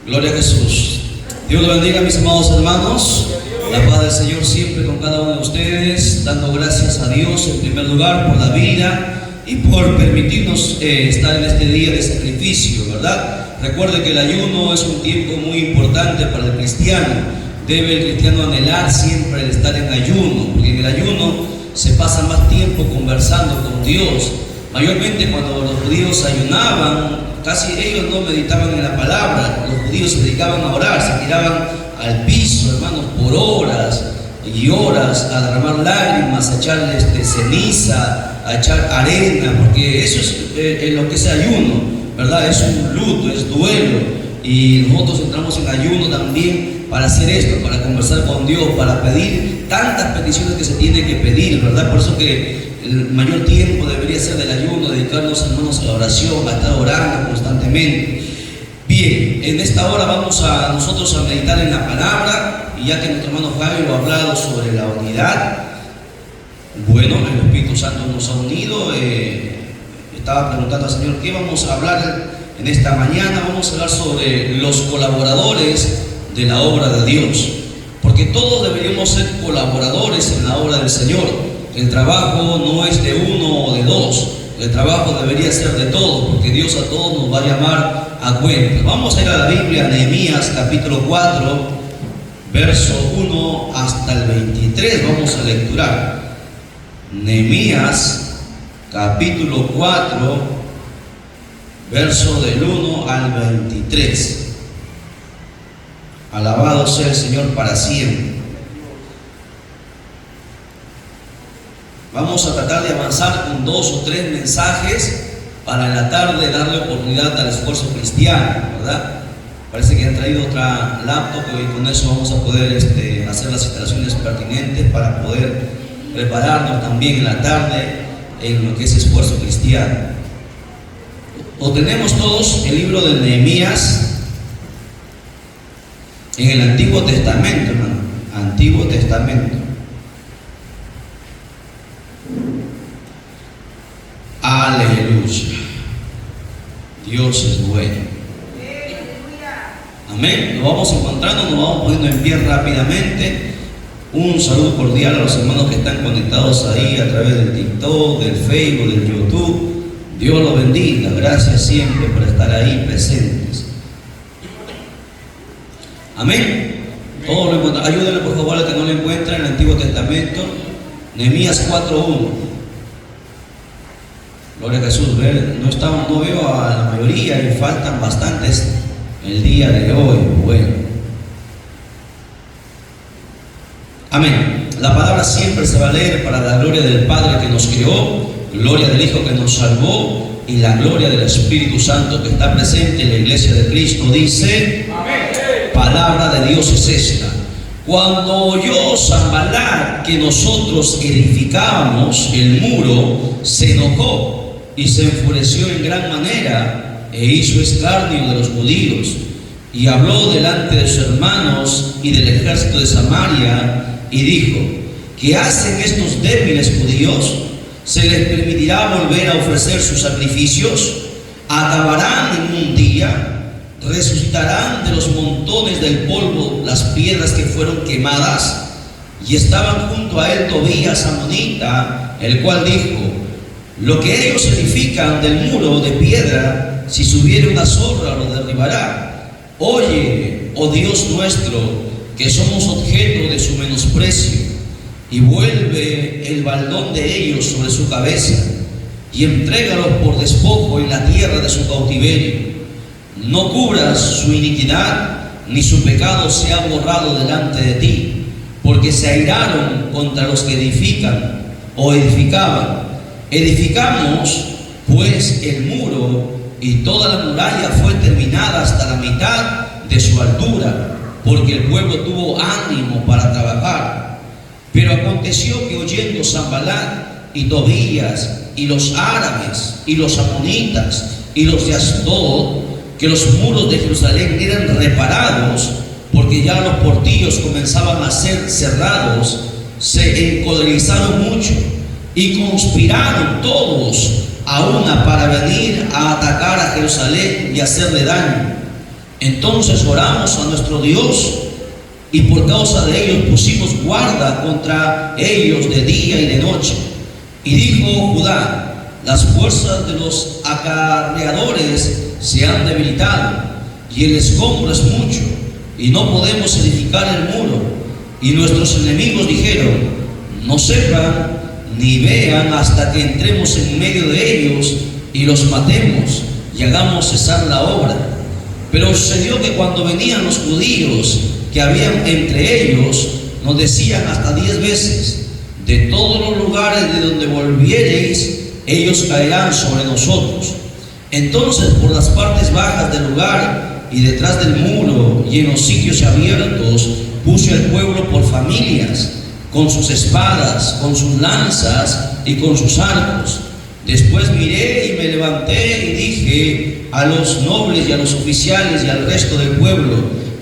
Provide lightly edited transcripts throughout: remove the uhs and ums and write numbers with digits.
Gloria a Jesús. Dios lo bendiga, mis amados hermanos. La paz del Señor siempre con cada uno de ustedes, dando gracias a Dios en primer lugar por la vida y por permitirnos estar en este día de sacrificio, ¿verdad? Recuerde que el ayuno es un tiempo muy importante para el cristiano. Debe el cristiano anhelar siempre el estar en ayuno, porque en el ayuno se pasa más tiempo conversando con Dios. Mayormente cuando los judíos ayunaban, casi ellos no meditaban en la palabra. Los judíos se dedicaban a orar, se tiraban al piso, hermanos, por horas y horas, a derramar lágrimas, a echarle ceniza, a echar arena, porque eso es lo que es ayuno, ¿verdad? Es un luto, es duelo, y nosotros entramos en ayuno también para hacer esto, para conversar con Dios, para pedir tantas peticiones que se tienen que pedir, ¿verdad? Por eso que el mayor tiempo debería ser del ayuno, dedicarnos, hermanos, a la oración, a estar orando constantemente. Bien, en esta hora vamos a nosotros a meditar en la palabra, y ya que nuestro hermano Fabio ha hablado sobre la unidad, bueno, el Espíritu Santo nos ha unido. Estaba preguntando al Señor, ¿qué vamos a hablar en esta mañana? Vamos a hablar sobre los colaboradores de la obra de Dios, porque todos deberíamos ser colaboradores en la obra del Señor. El trabajo no es de uno o de dos, el trabajo debería ser de todos, porque Dios a todos nos va a llamar a cuenta. Vamos a ir a la Biblia, Nehemías capítulo 4, verso 1 hasta el 23, vamos a lecturar. Nehemías capítulo 4, verso del 1 al 23. Alabado sea el Señor para siempre. Vamos a tratar de avanzar con 2 o 3 mensajes para en la tarde darle oportunidad al esfuerzo cristiano, ¿verdad? Parece que han traído otra laptop y con eso vamos a poder hacer las instalaciones pertinentes para poder prepararnos también en la tarde en lo que es esfuerzo cristiano. O tenemos todos el libro de Nehemías en el Antiguo Testamento, hermano. Antiguo Testamento. Aleluya. Dios es bueno. Amén. Nos vamos encontrando, nos vamos poniendo en pie rápidamente. Un saludo cordial a los hermanos que están conectados ahí a través del TikTok, del Facebook, del YouTube. Dios los bendiga. Gracias siempre por estar ahí presentes. Amén. Todos lo encuentran. Ayúdenle por favor al que no lo encuentra en el Antiguo Testamento. Nehemías 4:1. Gloria a Jesús. No veo a la mayoría y faltan bastantes el día de hoy. Bueno. Amén. La palabra siempre se va a leer para la gloria del Padre que nos creó, gloria del Hijo que nos salvó y la gloria del Espíritu Santo que está presente en la iglesia de Cristo. Dice, amén. Palabra de Dios es esta. Cuando oyó Sanballat que nosotros edificábamos el muro, se enojó y se enfureció en gran manera e hizo escarnio de los judíos y habló delante de sus hermanos y del ejército de Samaria y dijo, ¿qué hacen estos débiles judíos? ¿Se les permitirá volver a ofrecer sus sacrificios? ¿Acabarán en un día? ¿Resucitarán de los montones del polvo las piedras que fueron quemadas? Y estaban junto a él Tobías amonita, el cual dijo, lo que ellos edifican del muro de piedra, si subiere una zorra lo derribará. Oye, oh Dios nuestro, que somos objeto de su menosprecio, y vuelve el baldón de ellos sobre su cabeza, y entrégalos por despojo en la tierra de su cautiverio. No cubras su iniquidad, ni su pecado sea borrado delante de ti, porque se airaron contra los que edifican o edificaban. Edificamos pues el muro, y toda la muralla fue terminada hasta la mitad de su altura, porque el pueblo tuvo ánimo para trabajar. Pero aconteció que oyendo Sanballat y Tobías y los árabes y los amonitas y los de Asdod que los muros de Jerusalén eran reparados, porque ya los portillos comenzaban a ser cerrados, se encolerizaron mucho y conspiraron todos a una para venir a atacar a Jerusalén y hacerle daño. Entonces oramos a nuestro Dios y por causa de ellos pusimos guarda contra ellos de día y de noche. Y dijo Judá: las fuerzas de los acarreadores se han debilitado y el escombro es mucho y no podemos edificar el muro. Y nuestros enemigos dijeron: no sepan ni vean hasta que entremos en medio de ellos y los matemos y hagamos cesar la obra. Pero sucedió que cuando venían los judíos que habían entre ellos, nos decían hasta 10 veces: de todos los lugares de donde volviereis, ellos caerán sobre nosotros. Entonces por las partes bajas del lugar y detrás del muro y en los sitios abiertos puse al pueblo por familias, con sus espadas, con sus lanzas y con sus arcos. Después miré y me levanté y dije a los nobles y a los oficiales y al resto del pueblo: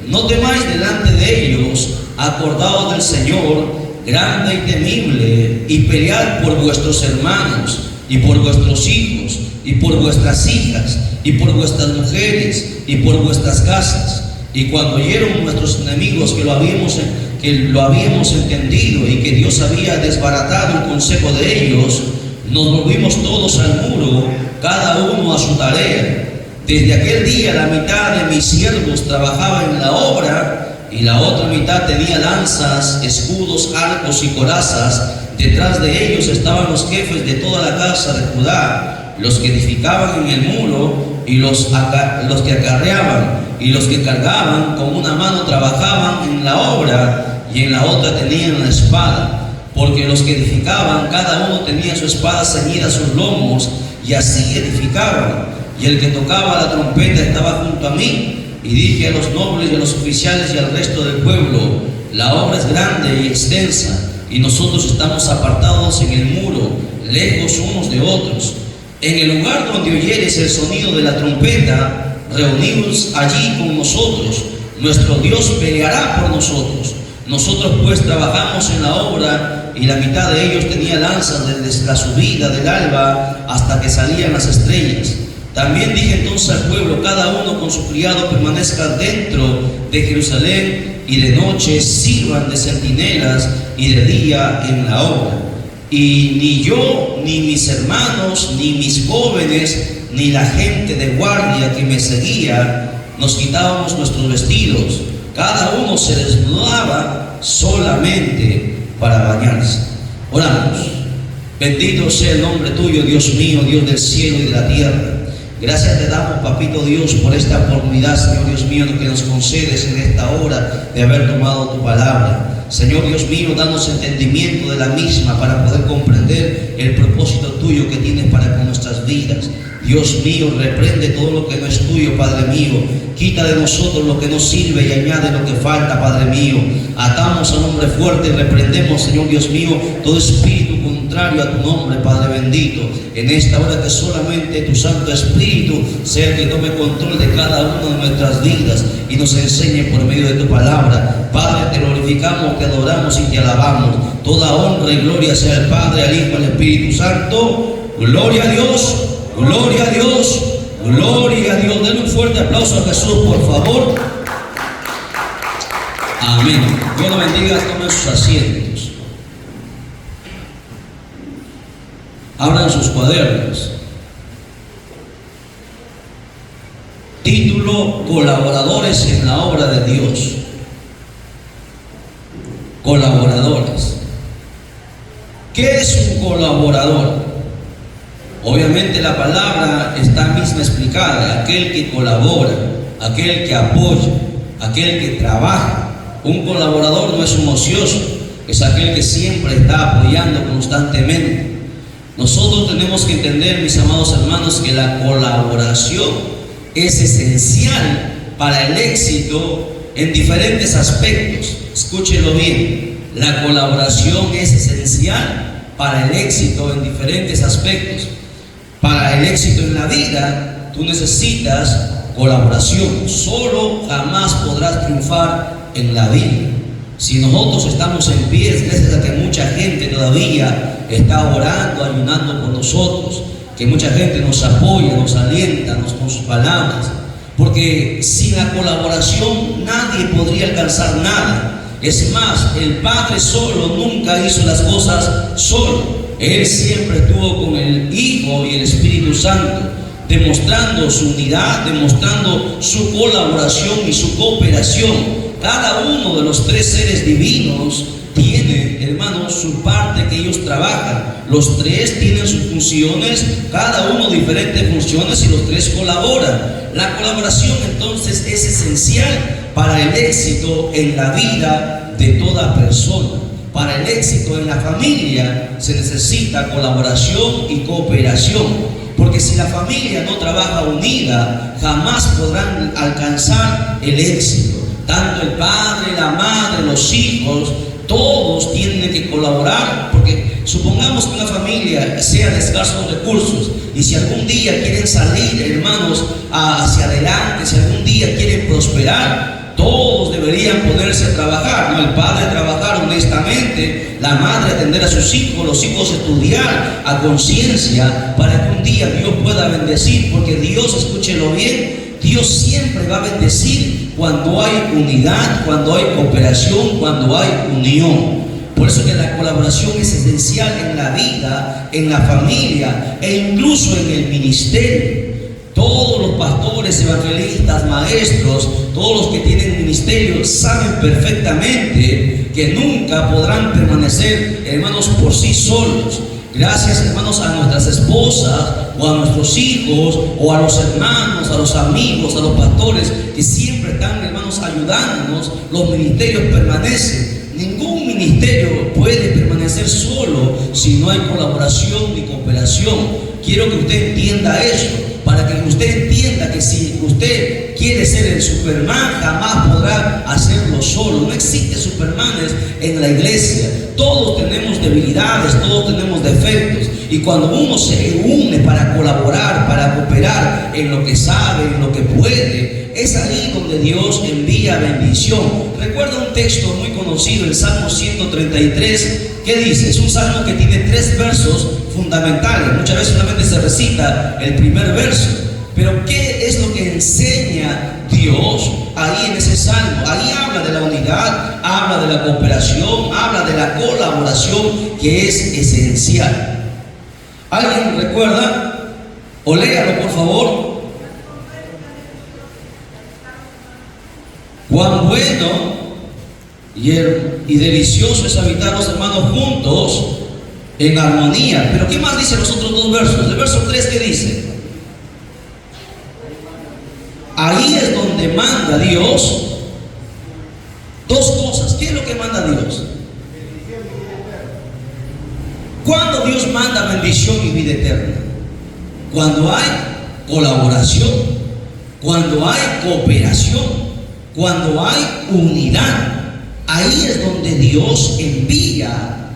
no temáis delante de ellos, acordaos del Señor, grande y temible, y pelead por vuestros hermanos, y por vuestros hijos, y por vuestras hijas, y por vuestras mujeres, y por vuestras casas. Y cuando oyeron nuestros enemigos que lo habíamos entendido y que Dios había desbaratado el consejo de ellos, nos volvimos todos al muro, cada uno a su tarea. Desde aquel día la mitad de mis siervos trabajaba en la obra y la otra mitad tenía lanzas, escudos, arcos y corazas. Detrás de ellos estaban los jefes de toda la casa de Judá, los que edificaban en el muro y los que acarreaban, y los que cargaban con una mano trabajaban en la obra y en la otra tenían la espada. Porque los que edificaban, cada uno tenía su espada ceñida a sus lomos, y así edificaban. Y el que tocaba la trompeta estaba junto a mí. Y dije a los nobles y a los oficiales y al resto del pueblo: la obra es grande y extensa, y nosotros estamos apartados en el muro, lejos unos de otros. En el lugar donde oyeres el sonido de la trompeta, reunidos allí con nosotros. Nuestro Dios peleará por nosotros. Nosotros pues trabajamos en la obra, y la mitad de ellos tenía lanzas desde la subida del alba hasta que salían las estrellas. También dije entonces al pueblo: cada uno con su criado permanezca dentro de Jerusalén, y de noche sirvan de centinelas y de día en la obra. Y ni yo, ni mis hermanos, ni mis jóvenes, ni la gente de guardia que me seguía, nos quitábamos nuestros vestidos. Cada uno se desnudaba solamente para bañarse. Oramos. Bendito sea el nombre tuyo, Dios mío, Dios del cielo y de la tierra. Gracias te damos, papito Dios, por esta oportunidad, Señor Dios mío, que nos concedes en esta hora de haber tomado tu palabra. Señor Dios mío, danos entendimiento de la misma para poder comprender el propósito tuyo que tienes para con nuestras vidas. Dios mío, reprende todo lo que no es tuyo, Padre mío. Quita de nosotros lo que no sirve y añade lo que falta, Padre mío. Atamos al hombre fuerte y reprendemos, Señor Dios mío, todo espíritu contrario a tu nombre, Padre bendito. En esta hora que solamente tu Santo Espíritu sea el que tome control de cada una de nuestras vidas y nos enseñe por medio de tu palabra. Padre, te glorificamos, te adoramos y te alabamos. Toda honra y gloria sea al Padre, al Hijo, al Espíritu Santo. Gloria a Dios, gloria a Dios, gloria a Dios. Denle un fuerte aplauso a Jesús, por favor. Amén. Dios lo bendiga, tomen sus asientos. Abran sus cuadernos. Título: colaboradores en la obra de Dios. Colaboradores. ¿Qué es un colaborador? Obviamente la palabra está misma explicada: aquel que colabora, aquel que apoya, aquel que trabaja. Un colaborador no es un ocioso, es aquel que siempre está apoyando constantemente. Nosotros tenemos que entender, mis amados hermanos, que la colaboración es esencial para el éxito en diferentes aspectos. Escúchenlo bien, la colaboración es esencial para el éxito en diferentes aspectos. Para el éxito en la vida, tú necesitas colaboración. Solo jamás podrás triunfar en la vida. Si nosotros estamos en pie, es gracias a que mucha gente todavía está orando, ayunando por nosotros, que mucha gente nos apoya, nos alienta con sus palabras. porque sin la colaboración nadie podría alcanzar nada. Es más, el Padre solo nunca hizo las cosas solo. Él siempre estuvo con el Hijo y el Espíritu Santo, demostrando su unidad, demostrando su colaboración y su cooperación. Cada uno de los tres seres divinos tiene, hermanos, su parte que ellos trabajan. Los tres tienen sus funciones, cada uno diferentes funciones, y los tres colaboran. La colaboración entonces es esencial para el éxito en la vida de toda persona. Para el éxito en la familia se necesita colaboración y cooperación, porque si la familia no trabaja unida, jamás podrán alcanzar el éxito. Tanto el padre, la madre, los hijos, todos tienen que colaborar, porque supongamos que una familia sea de escasos recursos, y si algún día quieren salir, hermanos, hacia adelante, si algún día quieren prosperar, todos deberían ponerse a trabajar, ¿no? El padre trabajar honestamente, la madre atender a sus hijos, los hijos estudiar a conciencia, para que un día Dios pueda bendecir, porque Dios, escúchelo bien, Dios siempre va a bendecir cuando hay unidad, cuando hay cooperación, cuando hay unión. Por eso que la colaboración es esencial en la vida, en la familia e incluso en el ministerio. Todos los pastores, evangelistas, maestros, todos los que tienen ministerio saben perfectamente que nunca podrán permanecer, hermanos, por sí solos. Gracias, hermanos, a nuestras esposas o a nuestros hijos o a los hermanos, a los amigos, a los pastores que siempre están, hermanos, ayudándonos, los ministerios permanecen. Ningún ministerio puede permanecer solo si no hay colaboración ni cooperación. Quiero que usted entienda eso, para que usted entienda que si usted quiere ser el Superman, jamás podrá hacerlo solo. No existe Supermanes en la iglesia. Todos tenemos debilidades, todos tenemos defectos, y cuando uno se une para colaborar, para cooperar en lo que sabe, en lo que puede, es ahí donde Dios envía bendición. Recuerda un texto muy conocido, el Salmo 133, que dice, es un salmo que tiene 3 versos fundamentales. Muchas veces solamente se recita el primer verso, pero ¿qué es lo que enseña Dios ahí en ese salmo? Ahí habla de la unidad, habla de la cooperación, habla de la colaboración, que es esencial. ¿Alguien recuerda? O léalo, por favor. Cuán bueno y delicioso es habitar los hermanos juntos en armonía. Pero ¿qué más dicen los otros 2 versos? El verso 3, ¿qué dice? Ahí es donde manda Dios 2 cosas. ¿Qué es lo que manda Dios? ¿Cuándo Dios manda bendición y vida eterna? Cuando hay colaboración, cuando hay cooperación, cuando hay unidad. Ahí es donde Dios envía,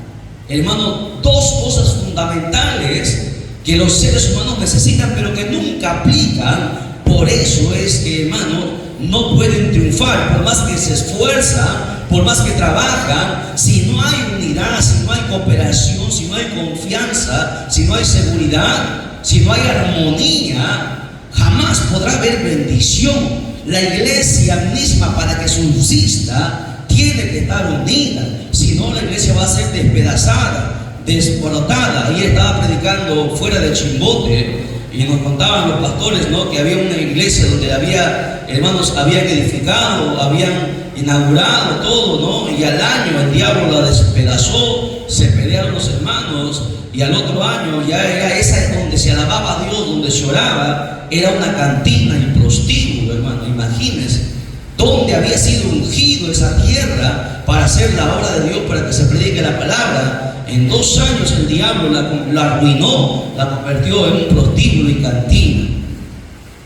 hermano, 2 cosas fundamentales que los seres humanos necesitan, pero que nunca aplican. Por eso es que, hermano, no pueden triunfar, por más que se esfuerzan, por más que trabajan. Si no hay unidad, si no hay cooperación, si no hay confianza, si no hay seguridad, si no hay armonía, jamás podrá haber bendición. La iglesia misma, para que subsista, tiene que estar unida. Si no, la iglesia va a ser despedazada, desborotada. Ayer estaba predicando fuera de Chimbote y nos contaban los pastores, ¿no?, que había una iglesia donde había, hermanos, habían edificado, habían inaugurado todo, ¿no? Y al año el diablo la despedazó, se pelearon los hermanos, y al otro año ya era esa donde se alababa a Dios, donde se oraba, era una cantina y prostíbulo, hermano. Imagínense dónde había sido ungido esa tierra para hacer la obra de Dios, para que se predique la palabra. En 2 años el diablo la arruinó, la convirtió en un prostíbulo y cantina.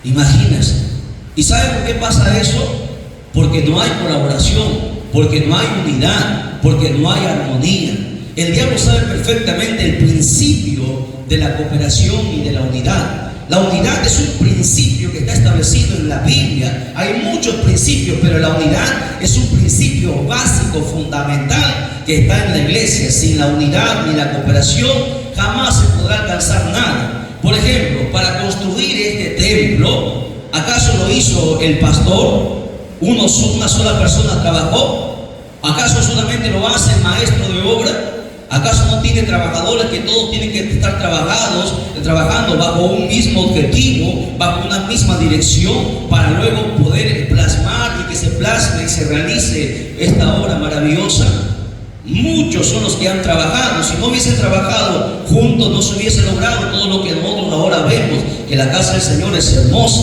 Imagínense. ¿Y saben por qué pasa eso? Porque no hay colaboración, porque no hay unidad, porque no hay armonía. El diablo sabe perfectamente el principio de la cooperación y de la unidad. La unidad es un principio que está establecido en la Biblia. Hay muchos principios, pero la unidad es un principio básico, fundamental, que está en la iglesia. Sin la unidad ni la cooperación, jamás se podrá alcanzar nada. Por ejemplo, para construir este templo, ¿Acaso lo hizo el pastor? ¿Una sola persona trabajó? ¿Acaso solamente lo hace el maestro de obra? ¿Acaso no tiene trabajadores que todos tienen que estar trabajando bajo un mismo objetivo, bajo una misma dirección, para luego poder plasmar y que se plasme y se realice esta obra maravillosa? Muchos son los que han trabajado. Si no hubiesen trabajado juntos, no se hubiese logrado todo lo que nosotros ahora vemos, que la casa del Señor es hermosa.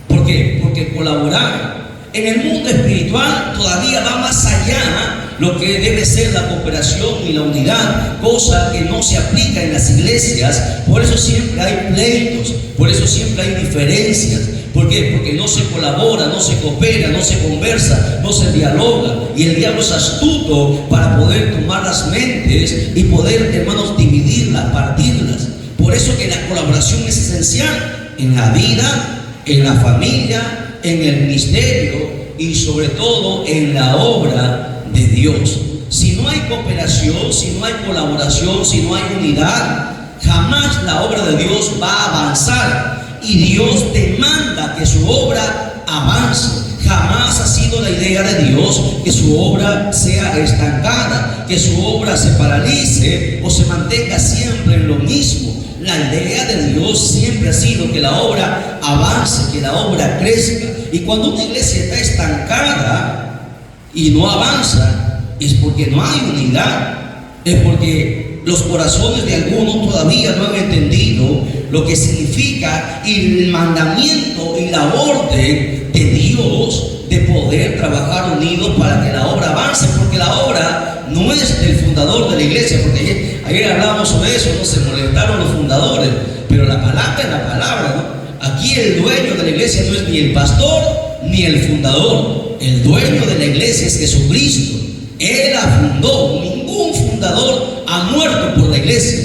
¿Por qué? Porque colaborar. En el mundo espiritual todavía va más allá lo que debe ser la cooperación y la unidad, cosa que no se aplica en las iglesias. Por eso siempre hay pleitos, por eso siempre hay diferencias. ¿Por qué? Porque no se colabora, no se coopera, no se conversa, no se dialoga. Y el diablo es astuto para poder tomar las mentes y poder, hermanos, dividirlas, partirlas. Por eso que la colaboración es esencial en la vida, en la familia, en el ministerio y sobre todo en la obra de Dios. Si no hay cooperación, si no hay colaboración, si no hay unidad, jamás la obra de Dios va a avanzar. Y Dios demanda que su obra avance. Jamás ha sido la idea de Dios que su obra sea estancada, que su obra se paralice o se mantenga siempre en lo mismo. La idea de Dios siempre ha sido que la obra avance, que la obra crezca. Y cuando una iglesia está estancada y no avanza, es porque no hay unidad, es porque los corazones de algunos todavía no han entendido lo que significa el mandamiento y la orden de Dios de poder trabajar unidos para que la obra avance, porque la obra no es del fundador de la iglesia, porque ayer hablábamos sobre eso, no se molestaron los fundadores, pero la palabra es la palabra, ¿no? Aquí el dueño de la iglesia no es ni el pastor ni el fundador. El dueño de la iglesia es Jesucristo. Él la fundó. Ningún fundador ha muerto por la iglesia.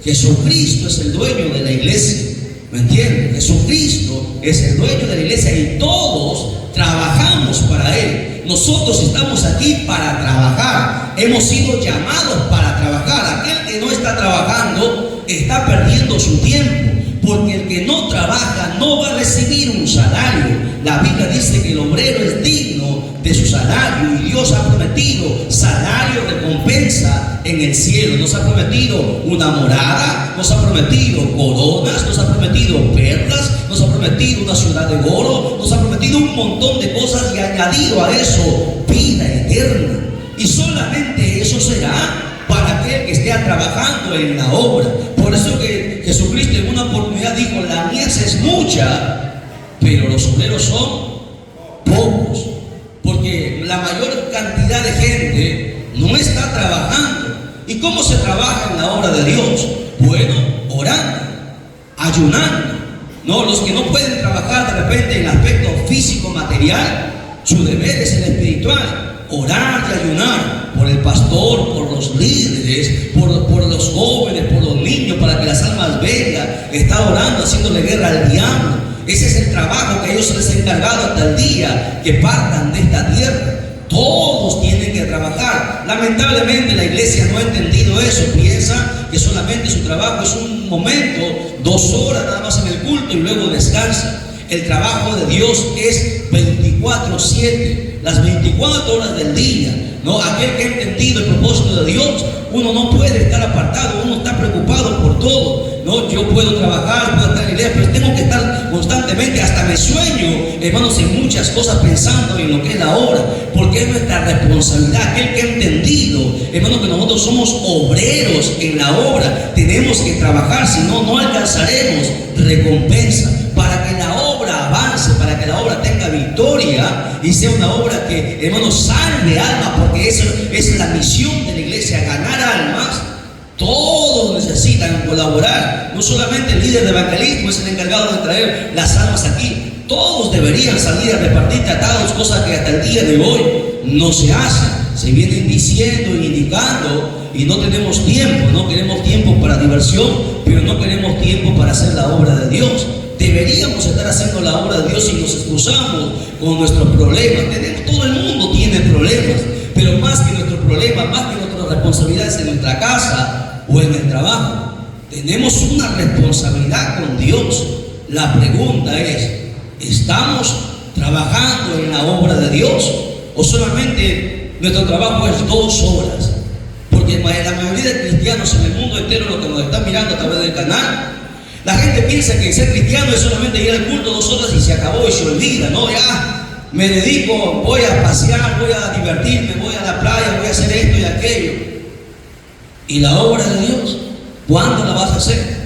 Jesucristo es el dueño de la iglesia. ¿Me entienden? Jesucristo es el dueño de la iglesia y todos trabajamos para Él. Nosotros estamos aquí para trabajar. Hemos sido llamados para trabajar. Aquel que no está trabajando está perdiendo su tiempo. Porque el que no trabaja no va a recibir un salario. La Biblia dice que el obrero es digno de su salario. Y Dios ha prometido salario, recompensa en el cielo. Nos ha prometido una morada, nos ha prometido coronas, nos ha prometido perlas, nos ha prometido una ciudad de oro, nos ha prometido un montón de cosas y añadido a eso vida eterna. Y solamente eso será para aquel que esté trabajando en la obra. Por eso que Jesucristo en una oportunidad dijo: la mies es mucha, pero los obreros son pocos. Porque la mayor cantidad de gente no está trabajando. ¿Y cómo se trabaja en la obra de Dios? Bueno, orando, ayunando. No, los que no pueden trabajar de repente en el aspecto físico, material, su deber es el espiritual. Orar y ayunar por el pastor, por los líderes, por los jóvenes, por los niños, para que las almas vengan. Está orando, haciéndole guerra al diablo. Ese es el trabajo que ellos les han encargado hasta el día que partan de esta tierra. Todos tienen que trabajar. Lamentablemente la iglesia no ha entendido eso. Piensa que solamente su trabajo es un momento, 2 horas nada más en el culto y luego descansa. El trabajo de Dios es 24/7, las 24 horas del día. No, aquel que ha entendido el propósito de Dios, uno no puede estar apartado, uno está preocupado por todo. No, yo puedo trabajar, puedo estar en la iglesia, pero tengo que estar constantemente, hasta me sueño, hermanos, en muchas cosas pensando en lo que es la obra, porque es nuestra responsabilidad. Aquel que ha entendido, hermanos, que nosotros somos obreros en la obra, tenemos que trabajar, si no, no alcanzaremos recompensa. Para que la obra avance, para que la obra tenga victoria y sea una obra que, hermanos, salve almas, porque eso es la misión de la iglesia, ganar almas. Todos necesitan colaborar. No solamente el líder de evangelismo es el encargado de traer las almas aquí. Todos deberían salir a repartir tratados, cosas que hasta el día de hoy no se hacen. Se vienen diciendo y indicando y no tenemos tiempo. No queremos tiempo para diversión, pero no queremos tiempo para hacer la obra de Dios. Deberíamos estar haciendo la obra de Dios y nos excusamos con nuestros problemas. Todo el mundo tiene problemas, pero más que nuestros problemas, más que nuestras responsabilidades en nuestra casa o en el trabajo, tenemos una responsabilidad con Dios. La pregunta es: ¿estamos trabajando en la obra de Dios? ¿O solamente nuestro trabajo es 2 horas? Porque la mayoría de cristianos en el mundo entero, lo que nos están mirando a través del canal, la gente piensa que ser cristiano es solamente ir al culto 2 horas y se acabó y se olvida. No, ya me dedico, voy a pasear, voy a divertirme, voy a la playa, voy a hacer esto y aquello. ¿Y la obra de Dios? ¿Cuándo la vas a hacer?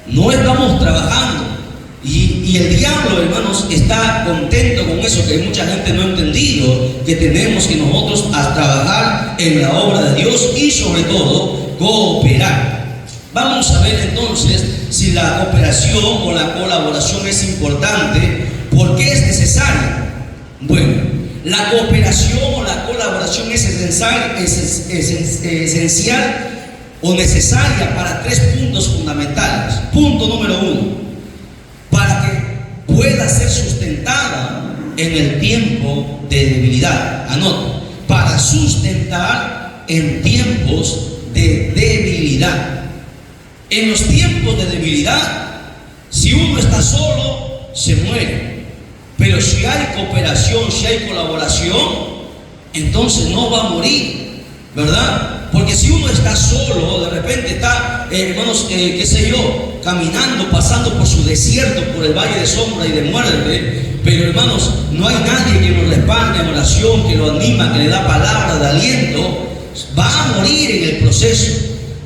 No estamos trabajando. Y el diablo, hermanos, está contento con eso, que mucha gente no ha entendido, que tenemos que nosotros a trabajar en la obra de Dios y sobre todo cooperar. Vamos a ver entonces si la cooperación o la colaboración es importante. ¿Por qué es necesaria? Bueno, la cooperación o la colaboración es esencial o necesaria para 3 puntos fundamentales. Punto número 1. Para que pueda ser sustentada en el tiempo de debilidad. Anote, para sustentar en tiempos de debilidad. En los tiempos de debilidad, si uno está solo, se muere. Pero si hay cooperación, si hay colaboración, entonces no va a morir, ¿verdad? Porque si uno está solo, de repente está, hermanos, qué sé yo, caminando, pasando por su desierto, por el valle de sombra y de muerte, pero hermanos, no hay nadie que lo respalde en oración, que lo anima, que le da palabra de aliento, va a morir en el proceso.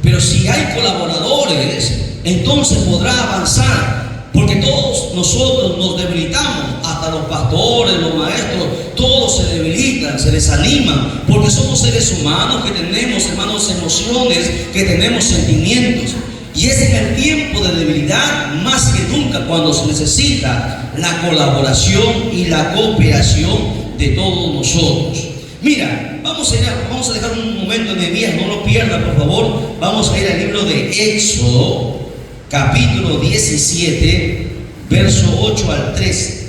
Pero si hay colaboradores, entonces podrá avanzar, porque todos nosotros nos debilitamos, hasta los pastores, los maestros, todos se debilitan, se desaniman, porque somos seres humanos que tenemos, hermanos, emociones, que tenemos sentimientos. Y es en el tiempo de debilidad más que nunca cuando se necesita la colaboración y la cooperación de todos nosotros. Mira, vamos a dejar un momento en Nehemías, no lo pierda por favor. Vamos a ir al libro de Éxodo, capítulo 17, verso 8 al 13.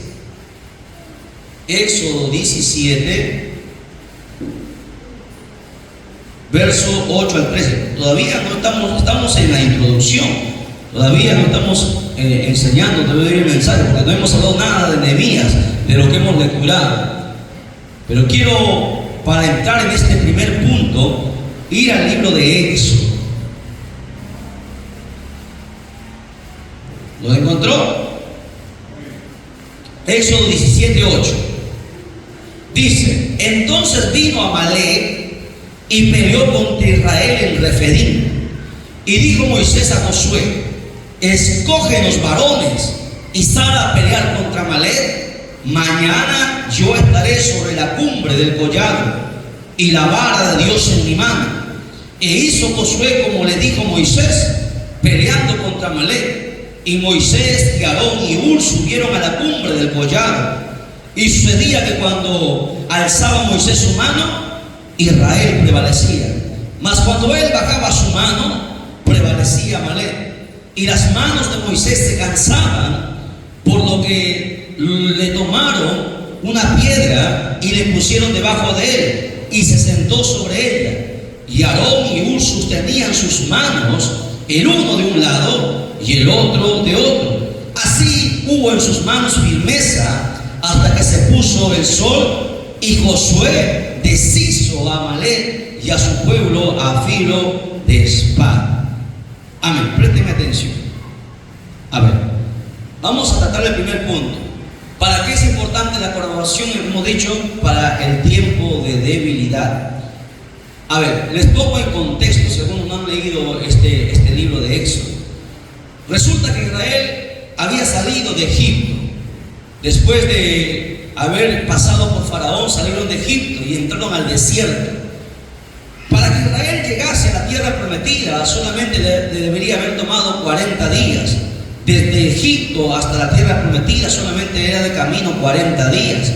Éxodo 17, verso 8 al 13. Todavía no estamos en la introducción, todavía no estamos enseñando todavía el mensaje, porque no hemos hablado nada de Nehemías, de lo que hemos lecturado. Pero quiero, para entrar en este primer punto, ir al libro de Éxodo. ¿Lo encontró? Éxodo 17, 8. Dice: entonces vino Amalek y peleó contra Israel en Refidim. Y dijo Moisés a Josué: escógenos varones y sal a pelear contra Amalek. Mañana yo estaré sobre la cumbre del collado y la vara de Dios en mi mano. E hizo Josué como le dijo Moisés, peleando contra Amalek. Y Moisés y Aarón y Hur subieron a la cumbre del collado. Y sucedía que cuando alzaba Moisés su mano, Israel prevalecía. Mas cuando él bajaba su mano, prevalecía Amalek. Y las manos de Moisés se cansaban, por lo que le tomaron una piedra y le pusieron debajo de él, y se sentó sobre ella. Y Aarón y Hur sostenían sus manos, el uno de un lado y el otro de otro. Así hubo en sus manos firmeza hasta que se puso el sol, y Josué deshizo a Amalek y a su pueblo a filo de espada. Amén. Présteme atención. A ver, vamos a tratar el primer punto. ¿Para qué es importante la colaboración? Hemos dicho, para el tiempo de debilidad. A ver, les pongo en contexto, si algunos no han leído este libro de Éxodo. Resulta que Israel había salido de Egipto. Después de haber pasado por Faraón, salieron de Egipto y entraron al desierto. Para que Israel llegase a la tierra prometida, solamente le debería haber tomado 40 días. Desde Egipto hasta la tierra prometida solamente era de camino 40 días.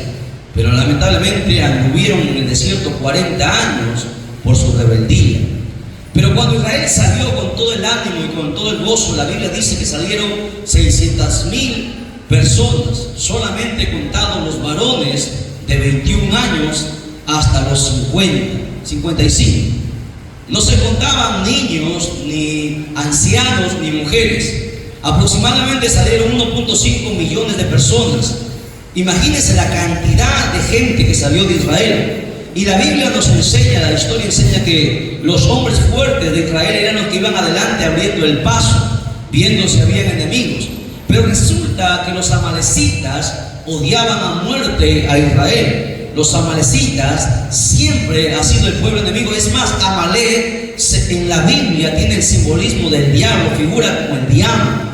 Pero lamentablemente anduvieron en el desierto 40 años por su rebeldía. Pero cuando Israel salió con todo el ánimo y con todo el gozo, la Biblia dice que salieron 600,000 personas, solamente contados los varones de 21 años hasta los 55. No se contaban niños, ni ancianos, ni mujeres. Aproximadamente salieron 1.5 millones de personas. Imagínense la cantidad de gente que salió de Israel. Y la Biblia nos enseña, la historia enseña que los hombres fuertes de Israel eran los que iban adelante abriendo el paso, viendo si habían enemigos. Pero resulta que los amalecitas odiaban a muerte a Israel. Los amalecitas siempre ha sido el pueblo enemigo. Es más, Amalek en la Biblia tiene el simbolismo del diablo, figura como el diablo.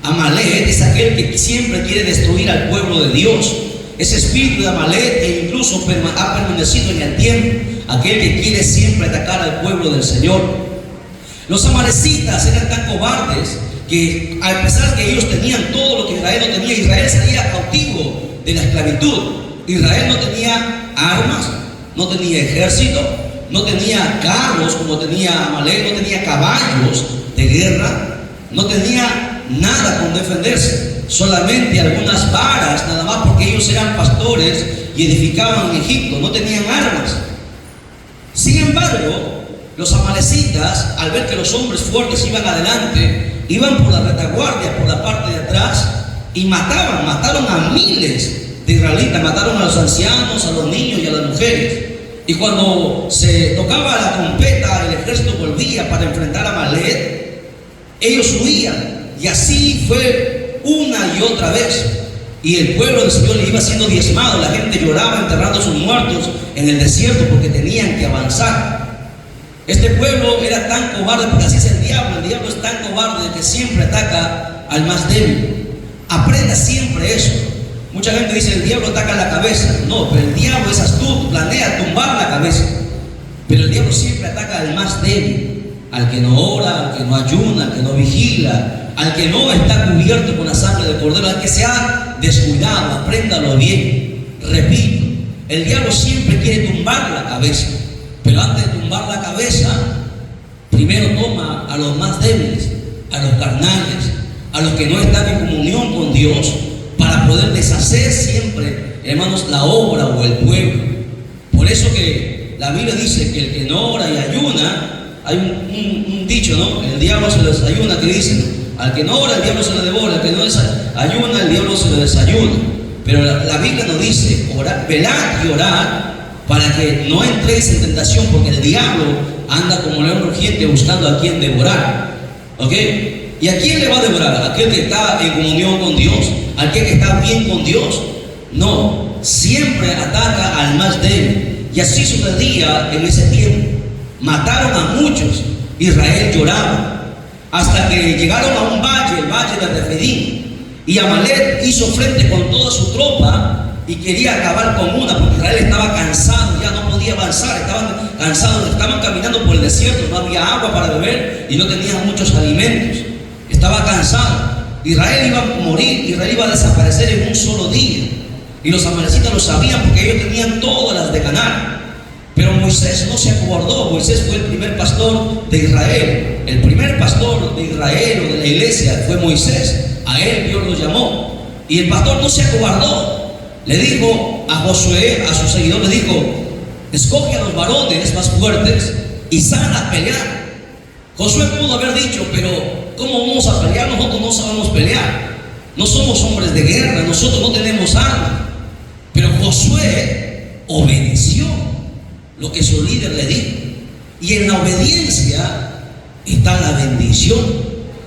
Amalek es aquel que siempre quiere destruir al pueblo de Dios. Ese espíritu de Amalek incluso ha permanecido en el tiempo, aquel que quiere siempre atacar al pueblo del Señor. Los amalecitas eran tan cobardes que, a pesar de que ellos tenían todo lo que Israel no tenía, Israel salía cautivo de la esclavitud. Israel no tenía armas, no tenía ejército, no tenía carros como tenía Amalek, no tenía caballos de guerra, no tenía nada con defenderse, solamente algunas varas, nada más, porque ellos eran pastores y edificaban en Egipto, no tenían armas. Sin embargo, los amalecitas, al ver que los hombres fuertes iban adelante, iban por la retaguardia, por la parte de atrás, y mataron a miles de israelitas, mataron a los ancianos, a los niños y a las mujeres. Y cuando se tocaba la trompeta, el ejército volvía para enfrentar a Amalek, ellos huían. Y así fue una y otra vez. Y el pueblo del Señor le iba siendo diezmado. La gente lloraba enterrando a sus muertos en el desierto porque tenían que avanzar. Este pueblo era tan cobarde, porque así es el diablo. El diablo es tan cobarde que siempre ataca al más débil. Aprenda siempre eso. Mucha gente dice el diablo ataca la cabeza. No, pero el diablo es astuto, planea tumbar la cabeza. Pero el diablo siempre ataca al más débil, al que no ora, al que no ayuna, al que no vigila, al que no está cubierto con la sangre del cordero, al que se ha descuidado. Apréndalo bien. Repito, el diablo siempre quiere tumbar la cabeza, pero antes de tumbar la cabeza, primero toma a los más débiles, a los carnales, a los que no están en comunión con Dios, para poder deshacer siempre, hermanos, la obra o el pueblo. Por eso que la Biblia dice que el que no ora y ayuna, hay un dicho, ¿no? El diablo se les ayuna, que dicen: al que no ora, el diablo se le devora; al que no ayuna, el diablo se le desayuna. Pero la Biblia nos dice: orar, velar y orar para que no entréis en tentación, porque el diablo anda como león rugiente buscando a quien devorar. ¿Ok? ¿Y a quién le va a devorar? ¿A aquel que está en comunión con Dios? ¿A aquel que está bien con Dios? No, siempre ataca al más débil. Y así sucedía en ese tiempo. Mataron a muchos. Israel lloraba, hasta que llegaron a un valle, el valle de Refidim, y Amalek hizo frente con toda su tropa y quería acabar con una, porque Israel estaba cansado, ya no podía avanzar, estaban cansados, estaban caminando por el desierto, no había agua para beber y no tenían muchos alimentos, estaba cansado. Israel iba a morir, Israel iba a desaparecer en un solo día, y los amalecitas lo sabían, porque ellos tenían todas las de ganar. Pero Moisés no se acobardó. Moisés fue el primer pastor de Israel. El primer pastor de Israel o de la iglesia fue Moisés. A él Dios lo llamó. Y el pastor no se acobardó. Le dijo a Josué, a sus seguidores, le dijo: escoge a los varones más fuertes y sal a pelear. Josué pudo haber dicho: pero ¿cómo vamos a pelear? Nosotros no sabemos pelear. No somos hombres de guerra, nosotros no tenemos armas. Pero Josué obedeció lo que su líder le dijo. Y en la obediencia está la bendición.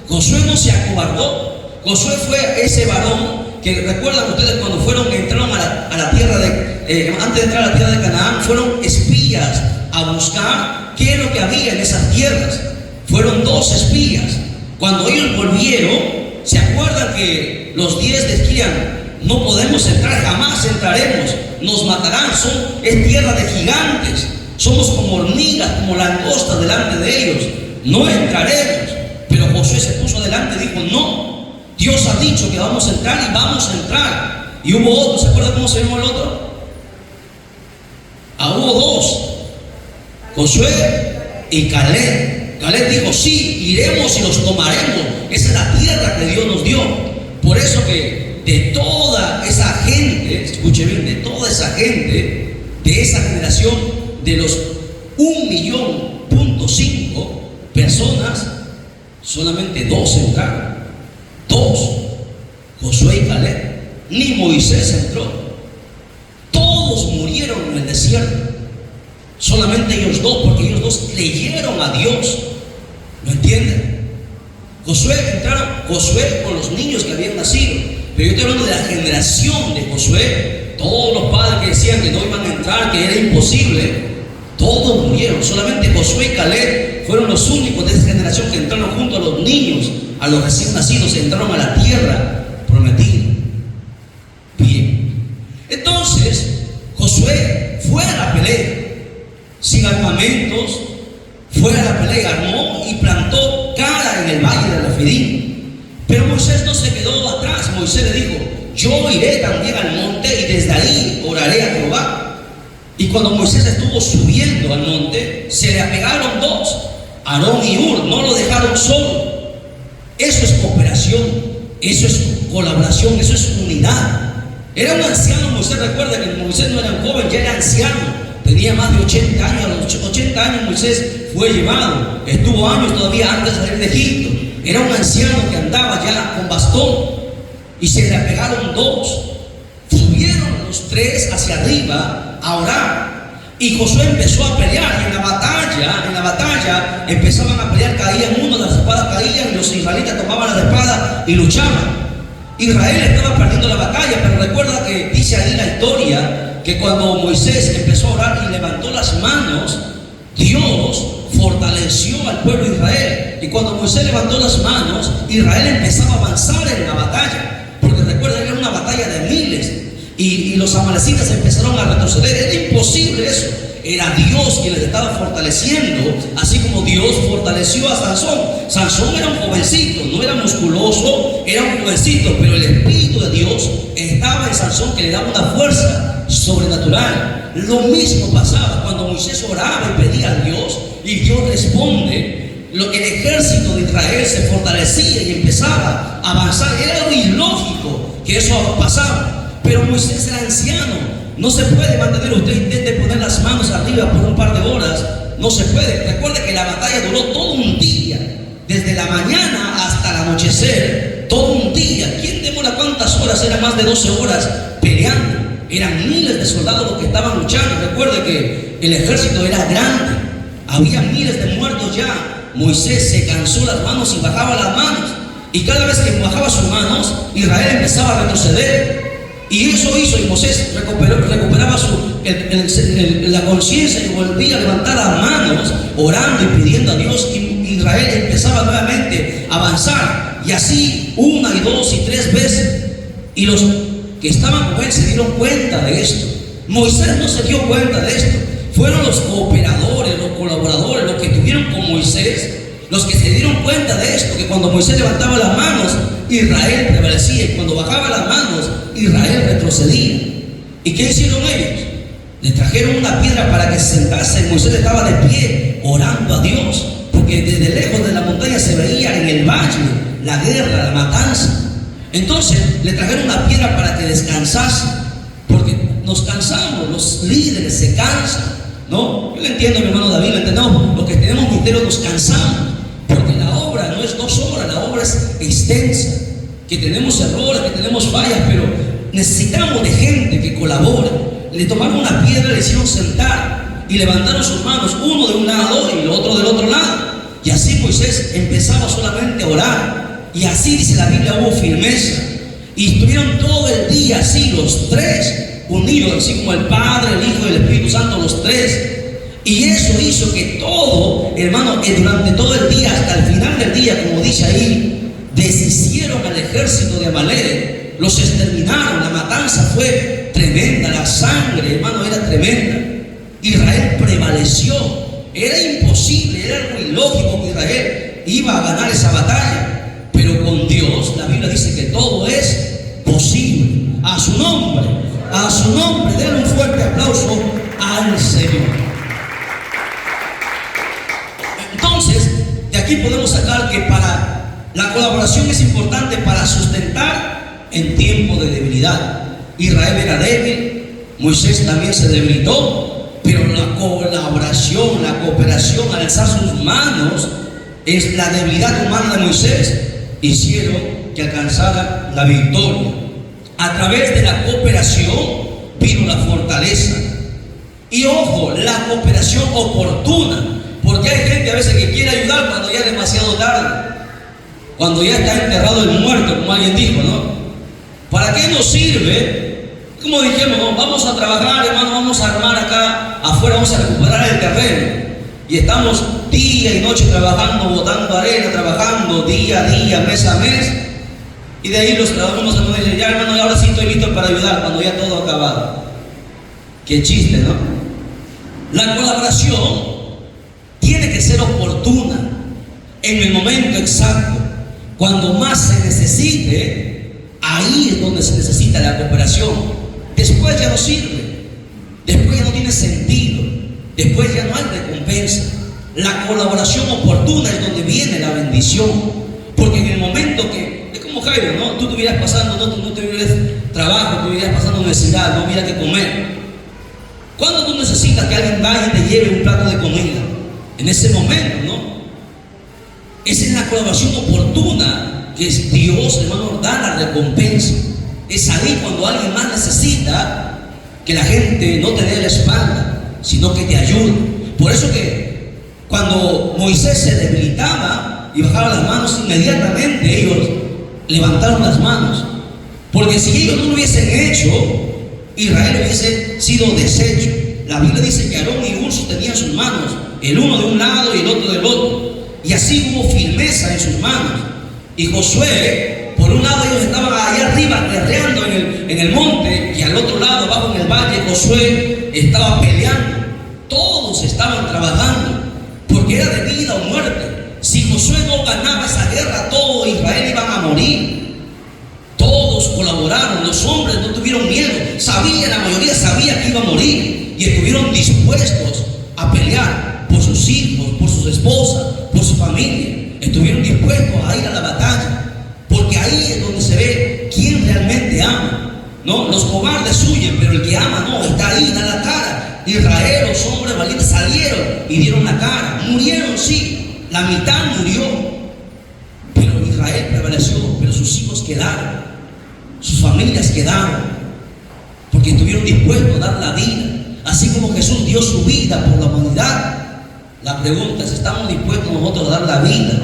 Josué no se acobardó. Josué fue ese varón que, recuerdan ustedes, cuando entraron a la tierra antes de entrar a la tierra de Canaán, fueron espías a buscar qué es lo que había en esas tierras. Fueron 2 espías. Cuando ellos volvieron, ¿se acuerdan que los 10 decían: no podemos entrar, jamás entraremos, nos matarán, es tierra de gigantes, somos como hormigas, como langostas delante de ellos, no entraremos? Pero Josué se puso adelante y dijo: no, Dios ha dicho que vamos a entrar y vamos a entrar. Y hubo otro, ¿se acuerdan cómo se llamó el otro? Hubo 2, Josué y Caleb. Caleb dijo: sí, iremos y los tomaremos, esa es la tierra que Dios nos dio. Por eso que de toda esa gente, escuche bien, de toda esa gente, de esa generación, de los 1,5 millones personas, solamente 2 entraron. 2 dos, Josué y Caleb. Ni Moisés entró. Todos murieron en el desierto. Solamente ellos dos, porque ellos dos creyeron a Dios. ¿Lo entienden? Josué con los niños que habían nacido. Pero yo estoy hablando de la generación de Josué. Todos los padres que decían que no iban a entrar, que era imposible, todos murieron. Solamente Josué y Caleb fueron los únicos de esa generación que entraron junto a los niños, a los recién nacidos, entraron a la tierra prometida. Bien. Entonces, Josué fue a la pelea, sin armamentos, fue a la pelea, armó y plantó cara en el valle de Refidim. Pero Moisés no se quedó atrás. Moisés le dijo: yo iré también al monte y desde ahí oraré a Jehová. Y cuando Moisés estuvo subiendo al monte, se le apegaron dos, Aarón y Hur, no lo dejaron solo. Eso es cooperación, eso es colaboración, eso es unidad. Era un anciano. Moisés, recuerda que Moisés no era un joven, ya era anciano. Tenía más de 80 años. A los 80 años Moisés fue llevado. Estuvo años todavía antes de salir de Egipto. Era un anciano que andaba ya con bastón. Y se le apegaron dos. Subieron los tres hacia arriba a orar. Y Josué empezó a pelear. Y en la batalla empezaban a pelear. Caían uno, las espadas caían, y los israelitas tomaban las espadas y luchaban. Israel estaba perdiendo la batalla. Pero recuerda que dice ahí la historia que cuando Moisés empezó a orar y levantó las manos, Dios fortaleció al pueblo de Israel. Y cuando Moisés levantó las manos, Israel empezaba a avanzar en la batalla, porque recuerda que era una batalla de miles, y los amalecitas empezaron a retroceder. Era imposible eso. Era Dios quien les estaba fortaleciendo, así como Dios fortaleció a Sansón. Sansón era un jovencito, no era musculoso, era un jovencito, pero el Espíritu de Dios estaba en Sansón, que le daba una fuerza sobrenatural. Lo mismo pasaba cuando Moisés oraba y pedía a Dios, y Dios responde. El ejército de Israel se fortalecía y empezaba a avanzar. Era algo ilógico que eso pasaba, pero Moisés era anciano. No se puede mantener. Usted intente poner las manos arriba por un par de horas, no se puede. Recuerde que la batalla duró todo un día, desde la mañana hasta el anochecer, todo un día. ¿Quién demora cuántas horas? Eran más de 12 horas peleando. Eran miles de soldados los que estaban luchando. Recuerde que el ejército era grande, había miles de muertos ya. Moisés se cansó las manos y bajaba las manos, y cada vez que bajaba sus manos, Israel empezaba a retroceder. Y eso hizo, y Moisés recuperaba la conciencia y volvía a levantar las manos, orando y pidiendo a Dios. Y Israel empezaba nuevamente a avanzar, y así una y dos y tres veces. Y los que estaban con él se dieron cuenta de esto. Moisés no se dio cuenta de esto. Fueron los cooperadores, los colaboradores, los que estuvieron con Moisés, los que se dieron cuenta de esto, que cuando Moisés levantaba las manos, Israel prevalecía, y cuando bajaba las manos, Israel retrocedía. ¿Y qué hicieron ellos? Le trajeron una piedra para que se sentase. Moisés estaba de pie orando a Dios, porque desde lejos de la montaña se veía en el valle la guerra, la matanza. Entonces le trajeron una piedra para que descansase, porque nos cansamos, los líderes se cansan, ¿no? Yo lo entiendo, mi hermano David, lo entendemos. Los que tenemos ministerio nos cansamos, porque la obra no es 2 horas, la obra es extensa, que tenemos errores, que tenemos fallas, pero necesitamos de gente que colabore. Le tomaron una piedra, le hicieron sentar y levantaron sus manos, uno de un lado y el otro del otro lado. Y así Moisés empezaba solamente a orar. Y así dice la Biblia, hubo firmeza. Y estuvieron todo el día así, los tres unidos, así como el Padre, el Hijo y el Espíritu Santo, los tres. Y eso hizo que todo, hermano, durante todo el día, hasta el final del día, como dice ahí, deshicieron al ejército de Amalek, los exterminaron. La matanza fue tremenda, la sangre, hermano, era tremenda. Israel prevaleció. Era imposible, era algo ilógico que Israel iba a ganar esa batalla. Pero con Dios, la Biblia dice que todo es posible. A su nombre, denle un fuerte aplauso al Señor. Entonces, de aquí podemos sacar que la colaboración es importante para sustentar en tiempo de debilidad. Israel era débil, Moisés también se debilitó, pero la colaboración, la cooperación, al alzar sus manos, es la debilidad humana de Moisés, hicieron que alcanzara la victoria. A través de la cooperación vino la fortaleza. Y ojo, la cooperación oportuna, porque hay gente a veces que quiere ayudar cuando ya es demasiado tarde, cuando ya está enterrado el muerto, como alguien dijo, ¿no? ¿Para qué nos sirve? Como dijimos, ¿no? Vamos a trabajar, hermano, vamos a armar acá afuera, vamos a recuperar el terreno. Y estamos día y noche trabajando, botando arena, trabajando día a día, mes a mes. Y de ahí los trabajamos nos dicen, ya hermano, ahora sí estoy listo para ayudar cuando ya todo ha acabado. Qué chiste, ¿no? La colaboración tiene que ser oportuna, en el momento exacto, cuando más se necesite. Ahí es donde se necesita la cooperación. Después ya no sirve, después ya no tiene sentido, después ya no hay recompensa. La colaboración oportuna es donde viene la bendición, porque en el momento que, es como Jairo, ¿no? Tú estuvieras pasando, no tuvieras trabajo, estuvieras pasando necesidad, no hubiera que comer. ¿Cuándo tú necesitas que alguien vaya y te lleve un plato de comida? En ese momento, ¿no? Esa es la colaboración oportuna, que es Dios, hermano, da la recompensa. Es ahí cuando alguien más necesita, que la gente no te dé la espalda, sino que te ayude. Por eso que cuando Moisés se debilitaba y bajaba las manos, inmediatamente ellos levantaron las manos. Porque si ellos no lo hubiesen hecho, Israel hubiese sido deshecho. La Biblia dice que Aarón y Hur tenían sus manos, el uno de un lado y el otro del otro. Y así hubo firmeza en sus manos. Y Josué, por un lado ellos estaban allá arriba guerreando en el monte, y al otro lado, abajo en el valle, Josué estaba peleando. Todos estaban trabajando, porque era de vida o muerte. Si Josué no ganaba esa guerra, todo Israel iban a morir. Todos colaboraron, los hombres no tuvieron miedo, la mayoría sabía que iba a morir, y estuvieron dispuestos a pelear por sus hijos, por sus esposas, por su familia. Estuvieron dispuestos a ir a la batalla, porque ahí es donde se ve quién realmente ama, ¿no? Los cobardes huyen, pero el que ama no, está ahí, da la cara. Israel, los hombres valientes salieron y dieron la cara. Murieron, sí, la mitad murió, pero Israel prevaleció, pero sus hijos quedaron, sus familias quedaron, porque estuvieron dispuestos a dar la vida. Así como Jesús dio su vida por la humanidad, la pregunta es, ¿estamos dispuestos nosotros a dar la vida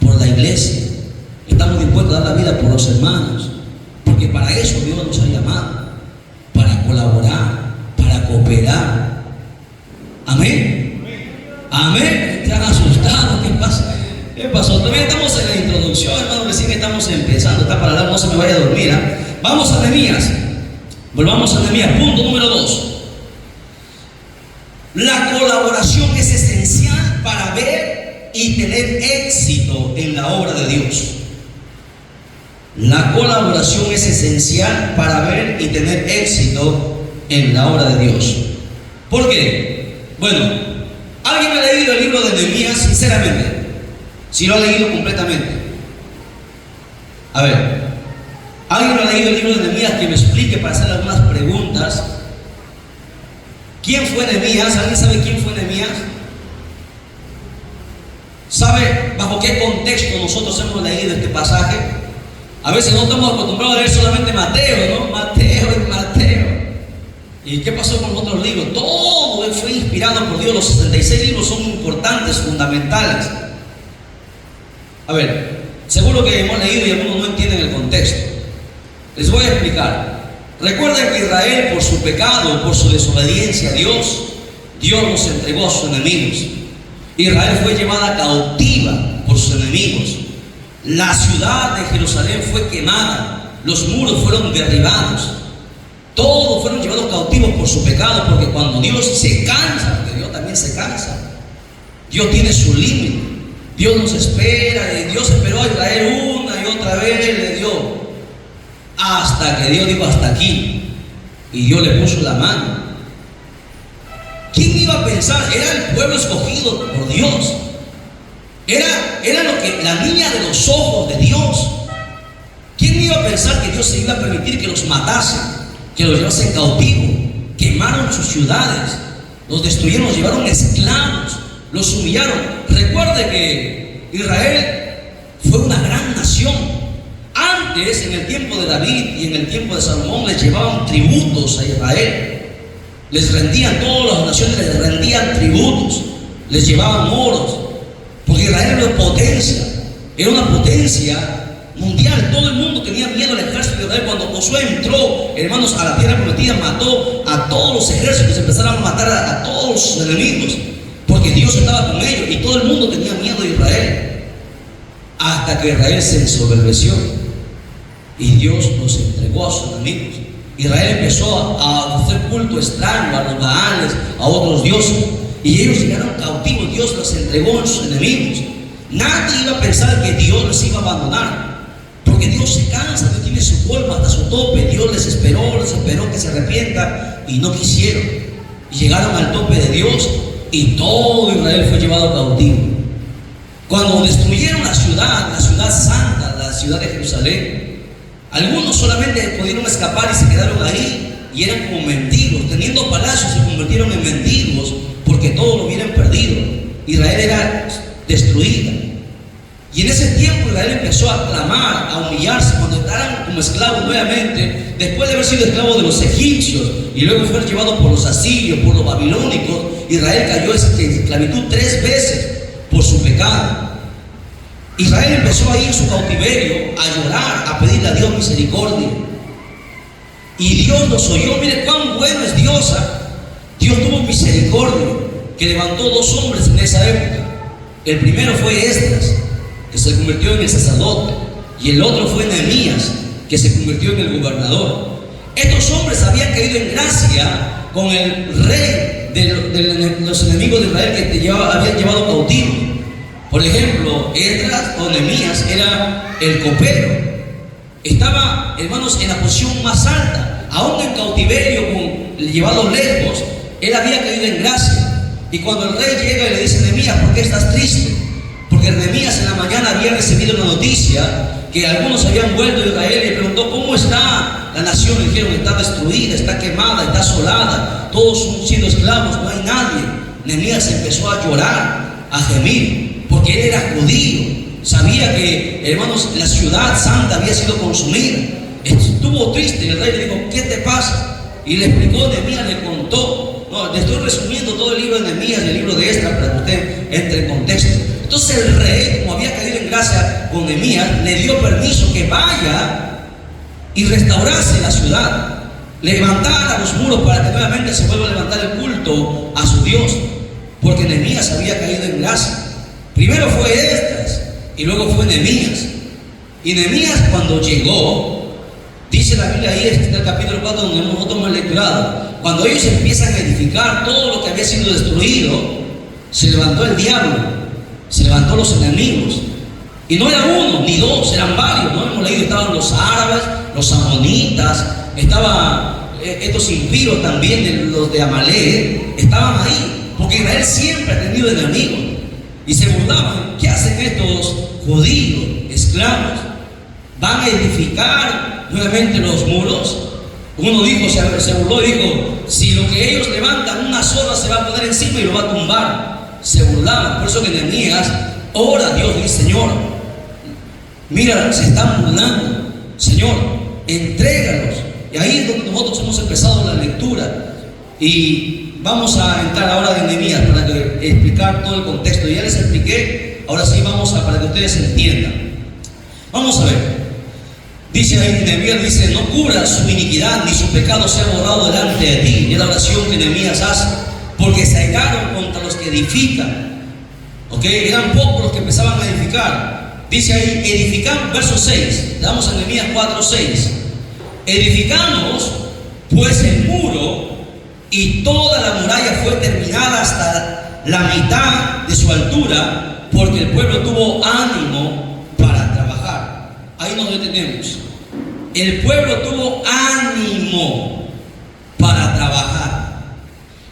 por la iglesia? ¿Estamos dispuestos a dar la vida por los hermanos? Porque para eso Dios nos ha llamado, para colaborar, para cooperar. Amén. Amén. Están asustados. ¿Qué pasa? ¿Qué pasó? Todavía estamos en la introducción, hermano, recién estamos empezando. Está para hablar, no se me vaya a dormir, ¿eh? Vamos a Nehemías. Volvamos a Nehemías. Punto número 2. La colaboración es esencial para ver y tener éxito en la obra de Dios. La colaboración es esencial para ver y tener éxito en la obra de Dios. ¿Por qué? Bueno, ¿alguien ha leído el libro de Nehemías sinceramente? Si lo ha leído completamente. A ver, ¿alguien ha leído el libro de Nehemías que me explique para hacer algunas preguntas? ¿Quién fue Nehemías? ¿Alguien sabe quién fue Nehemías? ¿Sabe bajo qué contexto nosotros hemos leído este pasaje? A veces no estamos acostumbrados a leer solamente Mateo, ¿no? Mateo y Mateo. ¿Y qué pasó con otros libros? Todo fue inspirado por Dios. Los 66 libros son importantes, fundamentales. A ver, seguro que hemos leído y algunos no entienden el contexto. Les voy a explicar. Recuerden que Israel, por su pecado, por su desobediencia a Dios, Dios los entregó a sus enemigos. Israel fue llevada cautiva por sus enemigos. La ciudad de Jerusalén fue quemada, los muros fueron derribados, todos fueron llevados cautivos por su pecado, porque cuando Dios se cansa, porque Dios también se cansa, Dios tiene su límite. Dios nos espera, y Dios esperó a Israel una y otra vez, le dio, hasta que Dios dijo hasta aquí, y Dios le puso la mano. ¿Quién iba a pensar? Era el pueblo escogido por Dios, era lo que, la niña de los ojos de Dios. ¿Quién iba a pensar que Dios se iba a permitir que los matasen, que los llevasen cautivo? Quemaron sus ciudades, los destruyeron, los llevaron esclavos, los humillaron. Recuerde que Israel fue una gran nación, antes, en el tiempo de David y en el tiempo de Salomón, les llevaban tributos a Israel. Les rendían, todas las naciones les rendían tributos, les llevaban oros, porque Israel era una potencia, mundial. Todo el mundo tenía miedo al ejército de Israel. Cuando Josué entró, hermanos, a la tierra prometida, mató a todos los ejércitos, empezaron a matar a todos sus enemigos, porque Dios estaba con ellos y todo el mundo tenía miedo de Israel. Hasta que Israel se ensoberbeció y Dios los entregó a sus enemigos. Israel empezó a hacer culto extraño a los Baales, a otros dioses, y ellos llegaron cautivos. Dios los entregó a sus enemigos. Nadie iba a pensar que Dios los iba a abandonar, porque Dios se cansa, Dios tiene su polvo hasta su tope. Dios les esperó que se arrepientan y no quisieron, y llegaron al tope de Dios y todo Israel fue llevado cautivo. Cuando destruyeron la ciudad santa, la ciudad de Jerusalén, algunos solamente pudieron escapar y se quedaron ahí y eran como mendigos. Teniendo palacios se convirtieron en mendigos porque todo lo hubieran perdido. Israel era destruida. Y en ese tiempo Israel empezó a clamar, a humillarse cuando estaban como esclavos nuevamente, después de haber sido esclavos de los egipcios y luego fueron llevados por los asirios, por los babilónicos. Israel cayó en esclavitud 3 veces por su pecado. Israel empezó ahí en su cautiverio a llorar, a pedirle a Dios misericordia, y Dios los oyó. Mire cuán bueno es Dios. Dios tuvo misericordia, que levantó 2 hombres en esa época. El primero fue Esdras, que se convirtió en el sacerdote, y el otro fue Nehemías, que se convirtió en el gobernador. Estos hombres habían caído en gracia con el rey de los enemigos de Israel que habían llevado cautivo. Por ejemplo, Esdras o Nehemías era el copero. Estaba, hermanos, en la posición más alta, aún en cautiverio, llevado lejos. Él había caído en gracia. Y cuando el rey llega y le dice: Nehemías, ¿por qué estás triste? Porque Nehemías en la mañana había recibido una noticia que algunos habían vuelto de Israel, y le preguntó: ¿cómo está la nación? Le dijeron: está destruida, está quemada, está asolada, todos son siendo esclavos, no hay nadie. Nehemías empezó a llorar, a gemir, porque él era judío. Sabía que, hermanos, la ciudad santa había sido consumida. Estuvo triste y el rey le dijo: ¿qué te pasa? Y le explicó. Nehemías le contó. No, le estoy resumiendo todo el libro de Nehemías y el libro de Esdras para que usted entre en contexto. Entonces el rey, como había caído en gracia con Nehemías, le dio permiso que vaya y restaurase la ciudad, levantara los muros para que nuevamente se vuelva a levantar el culto a su Dios, porque Nehemías había caído en gracia. Primero fue Esdras y luego fue Nehemías. Y Nehemías, cuando llegó, dice la Biblia ahí, está el capítulo 4 donde nosotros hemos lecturado, cuando ellos empiezan a edificar todo lo que había sido destruido, se levantó el diablo, se levantó los enemigos. Y no era uno ni dos, eran varios. No hemos leído, estaban los árabes, los amonitas, estaban estos impíos también, los de Amalek, estaban ahí, porque Israel siempre ha tenido enemigos. Y se burlaban: ¿qué hacen estos judíos esclavos? ¿Van a edificar nuevamente los muros? Uno dijo, se burló y dijo: si lo que ellos levantan, una sola se va a poner encima y lo va a tumbar. Se burlaban. Por eso que Nehemías ora a Dios y dice: Señor, mira, se están burlando, Señor, entrégalos. Y ahí es donde nosotros hemos empezado la lectura. Y vamos a entrar ahora de Nehemías para explicar todo el contexto. Ya les expliqué, ahora sí vamos para que ustedes entiendan. Vamos a ver. Dice ahí, Nehemías dice: no cubra su iniquidad, ni su pecado sea borrado delante de ti. Y es la oración que Nehemías hace, porque se airaron contra los que edifican. ¿Ok? Eran pocos los que empezaban a edificar. Dice ahí, edificamos, verso 6. Le damos a Nehemías 4:6. Edificamos pues el muro, y toda la muralla fue terminada hasta la mitad de su altura, porque el pueblo tuvo ánimo para trabajar. Ahí nos detenemos. El pueblo tuvo ánimo para trabajar.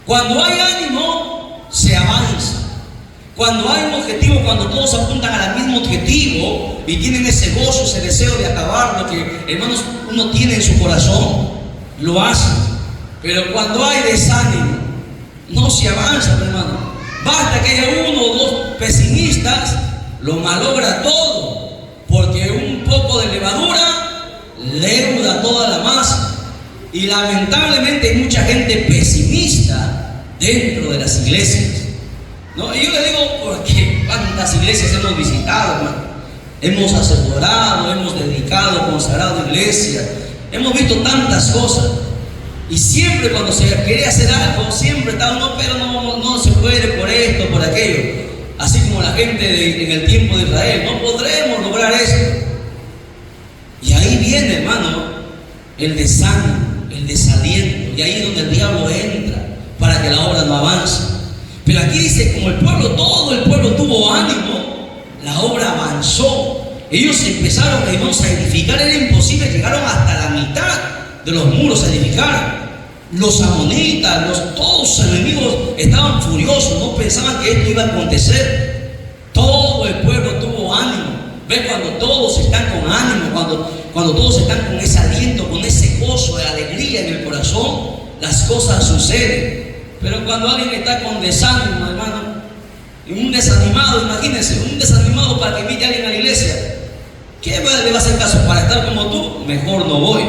Cuando hay ánimo, se avanza. Cuando hay un objetivo, cuando todos apuntan al mismo objetivo y tienen ese gozo, ese deseo de acabar lo que, hermanos, uno tiene en su corazón, lo hacen. Pero cuando hay desánimo, no se avanza, hermano. Basta que haya uno o dos pesimistas, lo malogra todo, porque un poco de levadura deuda toda la masa. Y lamentablemente hay mucha gente pesimista dentro de las iglesias, ¿no? Y yo le digo, porque cuántas iglesias hemos visitado, hermano. Hemos asesorado, hemos dedicado, consagrado iglesias, hemos visto tantas cosas. Y siempre cuando se quiere hacer algo, siempre está uno, pero no se puede por esto, por aquello. Así como la gente en el tiempo de Israel, no podremos lograr esto. Y ahí viene, hermano, el desánimo, el desaliento. Y ahí es donde el diablo entra para que la obra no avance. Pero aquí dice, como el pueblo, todo el pueblo tuvo ánimo, la obra avanzó. Ellos empezaron, hermanos, a edificar. Era imposible, llegaron hasta la mitad de los muros a edificar. Los amonitas, todos los enemigos estaban furiosos, no pensaban que esto iba a acontecer. Todo el pueblo tuvo ánimo. ¿Ves? Cuando todos están con ánimo, cuando todos están con ese aliento, con ese gozo de alegría en el corazón, las cosas suceden. Pero cuando alguien está con desánimo, hermano, un desanimado, imagínense, un desanimado para que invite a alguien a la iglesia, ¿qué le va a hacer caso? Para estar como tú, mejor no voy.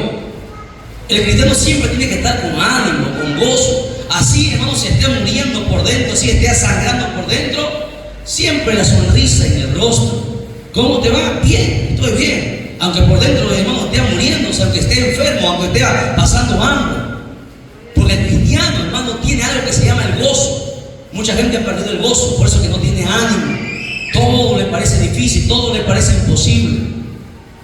El cristiano siempre tiene que estar con ánimo, con gozo. Así, hermano, se esté muriendo por dentro, así esté sangrando por dentro, siempre la sonrisa en el rostro. ¿Cómo te va? Bien, estoy bien. Aunque por dentro, hermano, esté muriéndose, aunque esté enfermo, aunque esté pasando hambre. Porque el cristiano, hermano, tiene algo que se llama el gozo. Mucha gente ha perdido el gozo, por eso que no tiene ánimo. Todo le parece difícil, todo le parece imposible.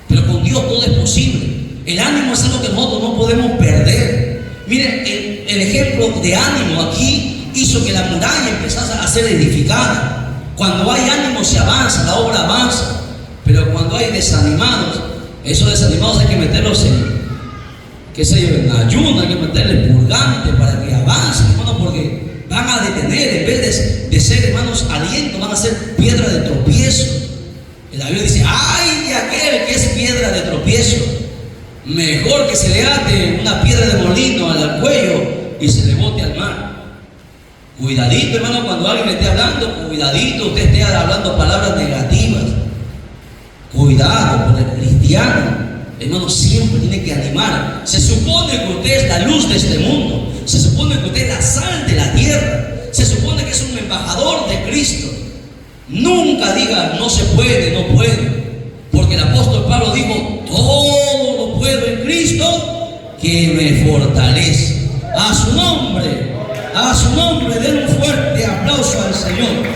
Pero con Dios todo es posible. El ánimo es algo que nosotros no podemos perder. Miren, el ejemplo de ánimo aquí hizo que la muralla empezase a ser edificada. Cuando hay ánimo se avanza, la obra avanza. Pero cuando hay desanimados, esos desanimados hay que meterlos en ayuno, hay que meterle purgante para que avancen, hermano, porque van a detener, en vez de ser, hermanos, aliento, van a ser piedra de tropiezo. La Biblia dice, ¡ay de aquel que es piedra de tropiezo! Mejor que se le ate una piedra de molino al cuello y se le bote al mar. Cuidadito, hermano, cuando alguien le esté hablando, cuidadito, usted esté hablando palabras negativas. Cuidado, porque el cristiano, hermano, siempre tiene que animar. Se supone que usted es la luz de este mundo. Se supone que usted es la sal de la tierra. Se supone que es un embajador de Cristo. Nunca diga, no se puede, no puede. Porque el apóstol Pablo dijo, todo lo puedo en Cristo que me fortalece. A su nombre, den un fuerte aplauso al Señor.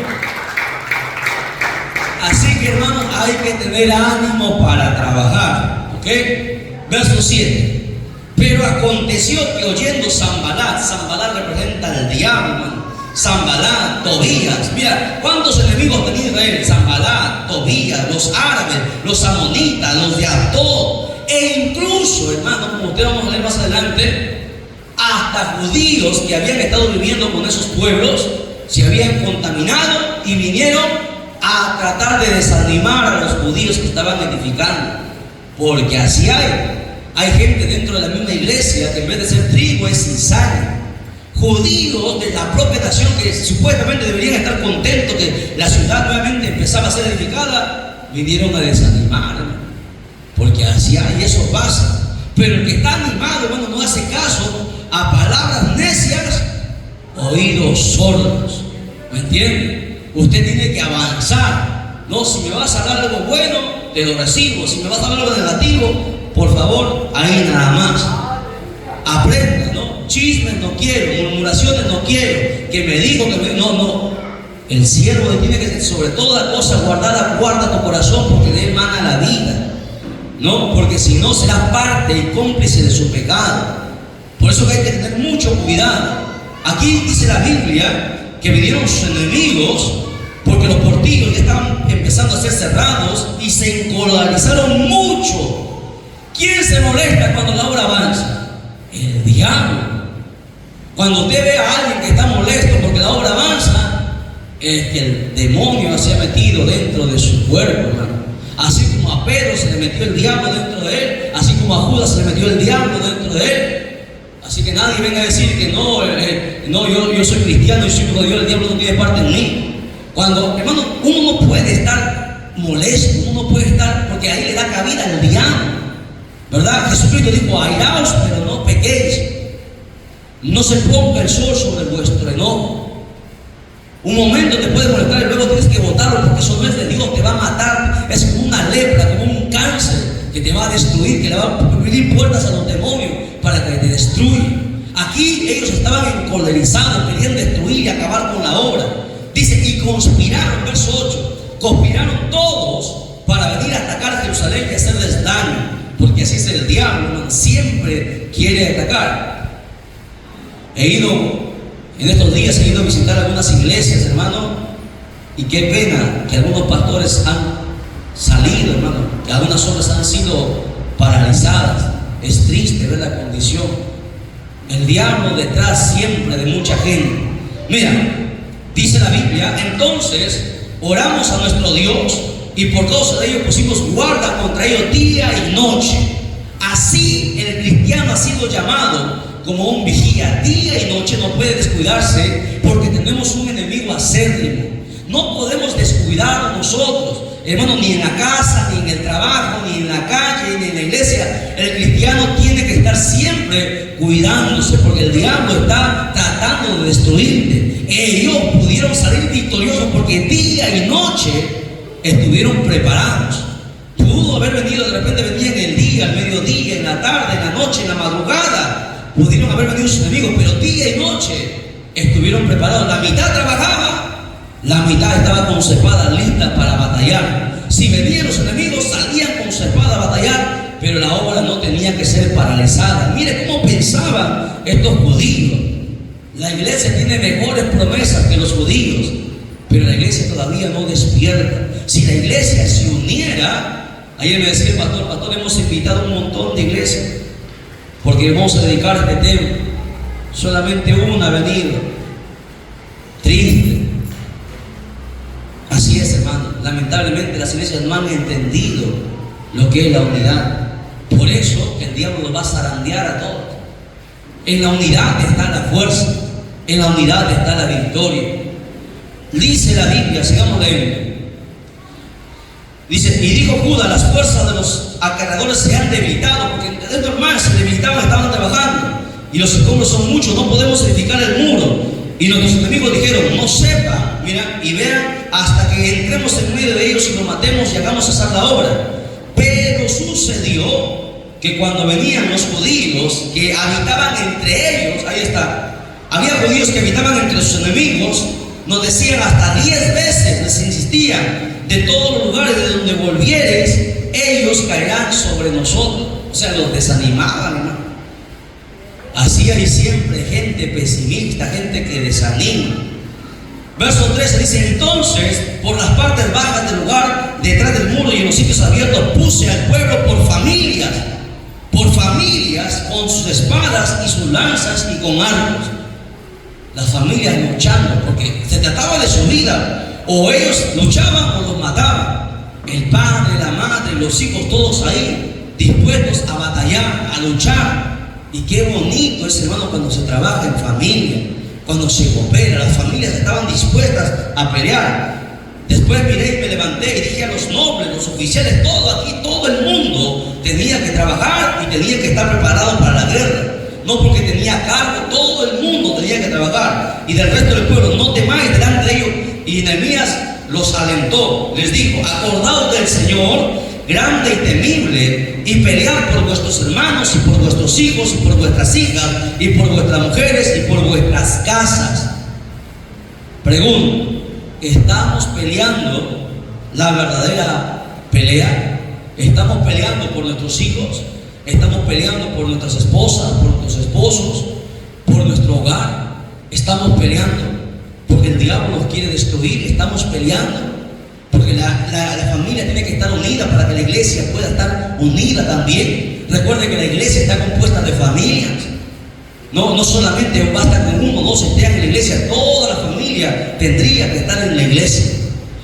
Así que, hermanos, hay que tener ánimo para trabajar. ¿Ok? Verso 7. Pero aconteció que oyendo Sanbalat representa al diablo, hermano. Sanbalat, Tobías. Mira, ¿cuántos enemigos tenía Israel? Sanbalat, Tobías, los árabes, los amonitas, los de Atod. E incluso, hermano, como ustedes vamos a leer más adelante, hasta judíos que habían estado viviendo con esos pueblos se habían contaminado y vinieron a tratar de desanimar a los judíos que estaban edificando. Porque así hay gente dentro de la misma iglesia que en vez de ser trigo es cizaña. Judíos de la propia nación que supuestamente deberían estar contentos que la ciudad nuevamente empezaba a ser edificada, vinieron a desanimar, porque así hay, y eso pasa. Pero el que está animado, hermano, no hace caso a palabras necias, oídos sordos. ¿Me entiende? Usted tiene que avanzar. No, si me vas a hablar algo bueno, te lo recibo. Si me vas a hablar algo negativo, por favor, ahí nada más. Aprenda, ¿no? Chismes no quiero, murmuraciones no quiero, que me dijo que me... No. El siervo tiene que, sobre toda cosa guardada, guarda tu corazón, porque de él mana la vida. No, porque si no serás parte y cómplice de su pecado. Por eso que hay que tener mucho cuidado. Aquí dice la Biblia que vinieron sus enemigos porque los portillos ya estaban empezando a ser cerrados y se encolarizaron mucho. ¿Quién se molesta cuando la obra avanza? El diablo. Cuando usted ve a alguien que está molesto porque la obra avanza, es que el demonio se ha metido dentro de su cuerpo, hermano. Así como a Pedro se le metió el diablo dentro de él, así como a Judas se le metió el diablo dentro de él. Así que nadie venga a decir que yo soy cristiano y soy hijo de Dios, el diablo no tiene parte en mí. Cuando, hermano, uno no puede estar molesto, uno no puede estar, porque ahí le da cabida al diablo. ¿verdad? Jesucristo dijo: airaos, pero no pequéis. No se ponga el sol sobre vuestro enojo. Un momento te puede molestar y luego tienes que botarlo, porque eso no es de Dios, te va a matar. Es como una lepra, como un cáncer que te va a destruir, que le va a abrir puertas a los demonios para que te destruya. Aquí ellos estaban encolerizados, querían destruir y acabar con la obra. Dice: y conspiraron, verso 8, conspiraron todos para venir a atacar Jerusalén y hacerles daño, porque así es el diablo, siempre quiere atacar. En estos días he ido a visitar algunas iglesias, hermano, y qué pena que algunos pastores han salido, hermano, que algunas obras han sido paralizadas. Es triste ver la condición. El diablo detrás siempre de mucha gente. Mira, dice la Biblia: entonces oramos a nuestro Dios y por causa de ello pusimos guarda contra ellos día y noche. Así el cristiano ha sido llamado como un vigía. Día y noche no puede descuidarse, porque tenemos un enemigo acérrimo. No podemos descuidar nosotros, hermano, ni en la casa, ni en el trabajo, ni en la calle, ni en la iglesia. El cristiano tiene que estar siempre cuidándose, porque el diablo está tratando de destruirte. Ellos pudieron salir victoriosos porque día y noche estuvieron preparados. Pudo haber venido, de repente venía en el día, al mediodía, en la tarde, en la noche, en la madrugada. Pudieron haber venido sus enemigos, pero día y noche estuvieron preparados. La mitad trabajaba, la mitad estaba con su espada lista para batallar. Si venían los enemigos, salían con su espada a batallar, pero la obra no tenía que ser paralizada. Mire cómo pensaban estos judíos. La iglesia tiene mejores promesas que los judíos, pero la iglesia todavía no despierta. Si la iglesia se uniera, ayer me decía el pastor, hemos invitado a un montón de iglesias, porque vamos a dedicar este tema. Solamente una ha venido. Triste. Así es, hermano. Lamentablemente las iglesias no han entendido lo que es la unidad. Por eso el diablo los va a zarandear a todos. En la unidad está la fuerza, en la unidad está la victoria. Dice la Biblia, sigamos leyendo. Dice: y dijo Judá: las fuerzas de los acarreadores se han debilitado, porque es normal, se debilitaban, estaban trabajando, y los escombros son muchos, no podemos edificar el muro. Y nuestros enemigos dijeron: no sepan, mira, y vean hasta que entremos en medio de ellos y los matemos y hagamos cesar la obra. Pero sucedió que cuando venían los judíos que habitaban entre ellos, ahí está, había judíos que habitaban entre sus enemigos, nos decían hasta 10 veces, les insistían: de todos los lugares de donde volvieres, ellos caerán sobre nosotros. O sea, los desanimaban, hermano. Así hay siempre gente pesimista, gente que desanima. Verso 13 dice: entonces, por las partes bajas del lugar, detrás del muro y en los sitios abiertos, puse al pueblo por familias, con sus espadas y sus lanzas y con arcos. Las familias luchando, porque se trataba de su vida. O ellos luchaban o los mataban. El padre, la madre, los hijos, todos ahí, dispuestos a batallar, a luchar. Y qué bonito es, hermano, cuando se trabaja en familia, cuando se coopera. Las familias estaban dispuestas a pelear. Después miré y me levanté y dije a los nobles, los oficiales, todo el mundo tenía que trabajar y tenía que estar preparado para la guerra. No porque tenía cargo, todo el mundo tenía que trabajar. Y del resto del pueblo: no temáis delante de ellos. Y Nehemías los alentó, les dijo: acordaos del Señor, grande y temible, y pelead por vuestros hermanos y por vuestros hijos y por vuestras hijas y por vuestras mujeres y por vuestras casas. Pregunto: ¿estamos peleando la verdadera pelea? ¿Estamos peleando por nuestros hijos? ¿Estamos peleando por nuestras esposas, por nuestros esposos, por nuestro hogar? ¿Estamos peleando porque el diablo nos quiere destruir? ¿Estamos peleando porque la familia tiene que estar unida para que la iglesia pueda estar unida también? Recuerden que la iglesia está compuesta de familias. No solamente basta con uno o dos estén en la iglesia, toda la familia tendría que estar en la iglesia.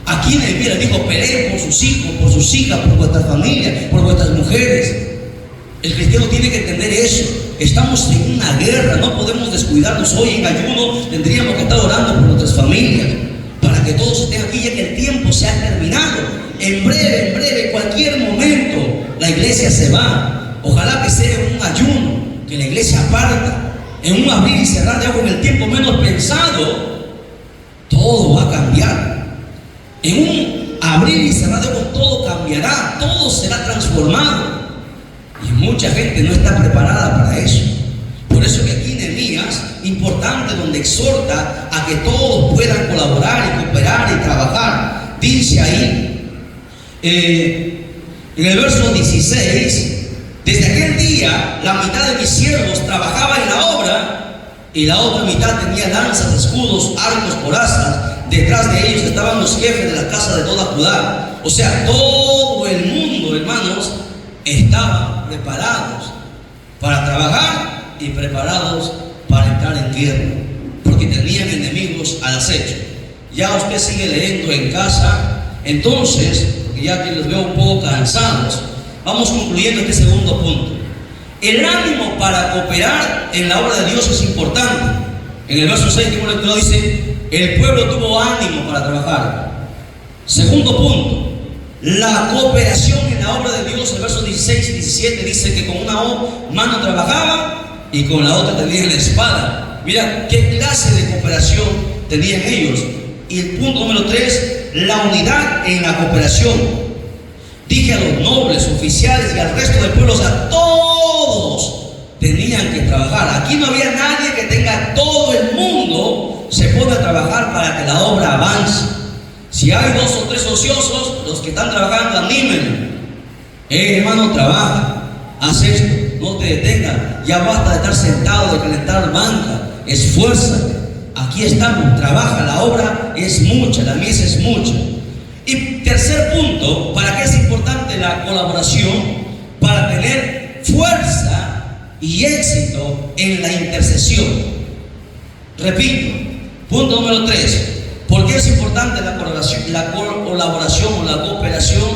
Aquí en el Biblia dijo: peleen por sus hijos, por sus hijas, por vuestras familias, por vuestras mujeres. El cristiano tiene que entender eso. Estamos en una guerra, no podemos descuidarnos. Hoy en ayuno tendríamos que estar orando por nuestras familias, para que todos estén aquí, ya que el tiempo se ha terminado. En breve, cualquier momento, la iglesia se va. Ojalá que sea en un ayuno, que la iglesia aparta, en un abrir y cerrar de ojos en el tiempo menos pensado, todo va a cambiar. En un abrir y cerrar de ojos todo cambiará, todo será transformado. Y mucha gente no está preparada para eso. Por eso que aquí Nehemías, importante, donde exhorta a que todos puedan colaborar y cooperar y trabajar. Dice ahí, en el verso 16, desde aquel día la mitad de mis siervos trabajaba en la obra y la otra mitad tenía lanzas, escudos, arcos, corazas. Detrás de ellos estaban los jefes de la casa de toda Judá. O sea, todo el mundo, hermanos, estaban preparados para trabajar y preparados para entrar en guerra, porque tenían enemigos al acecho. Ya usted sigue leyendo en casa. Entonces, porque ya que los veo un poco cansados, vamos concluyendo este segundo punto. El ánimo para cooperar en la obra de Dios es importante. En el verso 6 que hemos leído dice: el pueblo tuvo ánimo para trabajar. Segundo punto, la cooperación en la obra de Dios. El verso 16 y 17 dice que con una mano trabajaba y con la otra tenían la espada. Mira qué clase de cooperación tenían ellos. Y el punto número 3, la unidad en la cooperación. Dije a los nobles, oficiales y al resto del pueblo, o sea, todos tenían que trabajar. Aquí no había nadie que tenga, todo el mundo se pone a trabajar para que la obra avance. Si hay 2 o 3 ociosos, los que están trabajando, anímenlo. Hermano, trabaja, haz esto, no te detengas. Ya basta de estar sentado, de calentar banca. Esfuérzate. Aquí estamos, trabaja, la obra es mucha, la mies es mucha. Y tercer punto, ¿para qué es importante la colaboración? Para tener fuerza y éxito en la intercesión. Repito, punto número 3. ¿Por qué es importante la colaboración o la cooperación?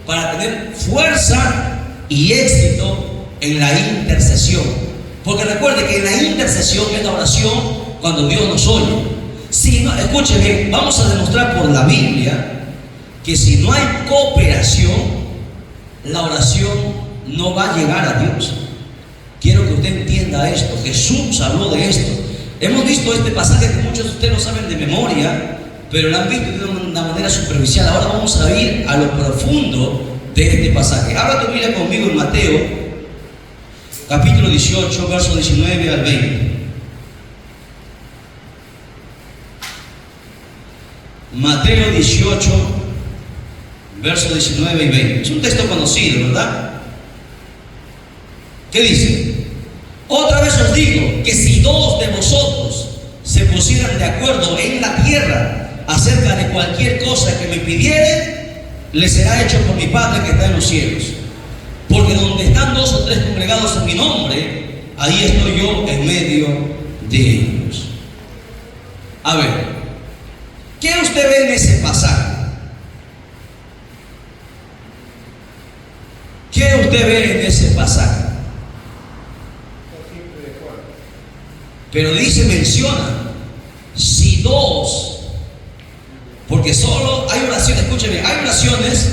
Para tener fuerza y éxito en la intercesión. Porque recuerde que en la intercesión es la oración cuando Dios nos oye. Si no, escuchen bien, vamos a demostrar por la Biblia que si no hay cooperación, la oración no va a llegar a Dios. Quiero que usted entienda esto. Jesús habló de esto. Hemos visto este pasaje que muchos de ustedes lo saben de memoria, pero lo han visto de una manera superficial. Ahora vamos a ir a lo profundo de este pasaje. Ahora tú mira conmigo en Mateo, capítulo 18, verso 19 al 20. Mateo 18, versos 19 y 20. Es un texto conocido, ¿verdad? ¿Qué dice? Otra vez os digo que si 2 de vosotros se pusieran de acuerdo en la tierra acerca de cualquier cosa que me pidieren, les será hecho por mi Padre que está en los cielos. Porque donde están 2 o 3 congregados en mi nombre, ahí estoy yo en medio de ellos. A ver, ¿qué usted ve en ese pasaje? ¿Qué usted ve en ese pasaje? Pero dice, menciona, si 2, porque solo hay oraciones, escúcheme, hay oraciones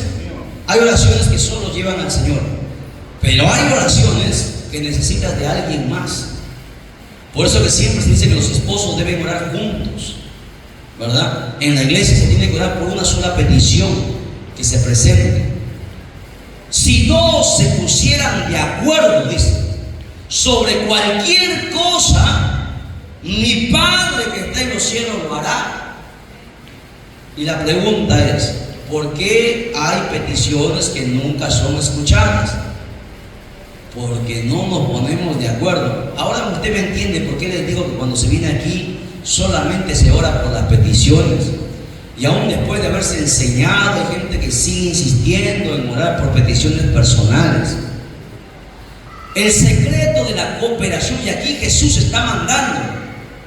que solo llevan al Señor, pero hay oraciones que necesitas de alguien más. Por eso que siempre se dice que los esposos deben orar juntos, ¿verdad? En la iglesia se tiene que orar por una sola petición que se presente. Si 2 se pusieran de acuerdo, dice, sobre cualquier cosa, mi Padre que está en los cielos lo hará. Y la pregunta es, ¿por qué hay peticiones que nunca son escuchadas? Porque no nos ponemos de acuerdo. Ahora usted me entiende por qué les digo que cuando se viene aquí solamente se ora por las peticiones. Y aún después de haberse enseñado, hay gente que sigue insistiendo en orar por peticiones personales. El secreto de la cooperación, y aquí Jesús está mandando,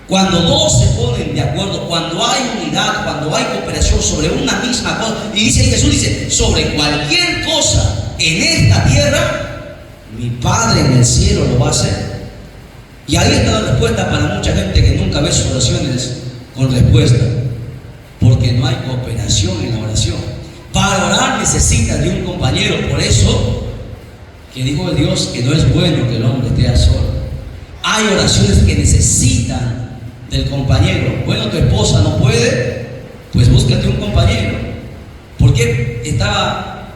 cuando 2 se ponen de acuerdo, cuando hay unidad, cuando hay cooperación sobre una misma cosa, y dice Jesús, dice, sobre cualquier cosa en esta tierra, mi Padre en el cielo lo va a hacer. Y ahí está la respuesta para mucha gente que nunca ve sus oraciones con respuesta, porque no hay cooperación en la oración. Para orar necesitas de un compañero. Por eso que dijo el Dios que no es bueno que el hombre esté a solo. Hay oraciones que necesitan del compañero. Bueno, tu esposa no puede, pues búscate un compañero. Porque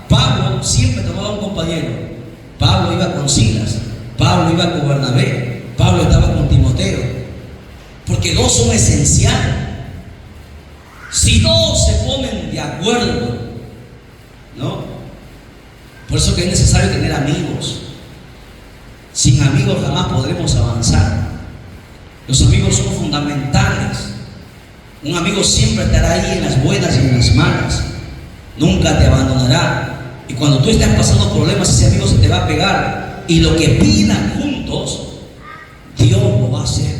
Pablo siempre tomaba un compañero. Pablo iba con Silas, Pablo iba con Bernabé, Pablo estaba con Timoteo. Porque dos son esenciales. Si dos se ponen de acuerdo, ¿no? Por eso que es necesario tener amigos. Sin amigos jamás podremos avanzar. Los amigos son fundamentales. Un amigo siempre estará ahí en las buenas y en las malas. Nunca te abandonará. Y cuando tú estés pasando problemas, ese amigo se te va a pegar. Y lo que pidan juntos, Dios lo va a hacer.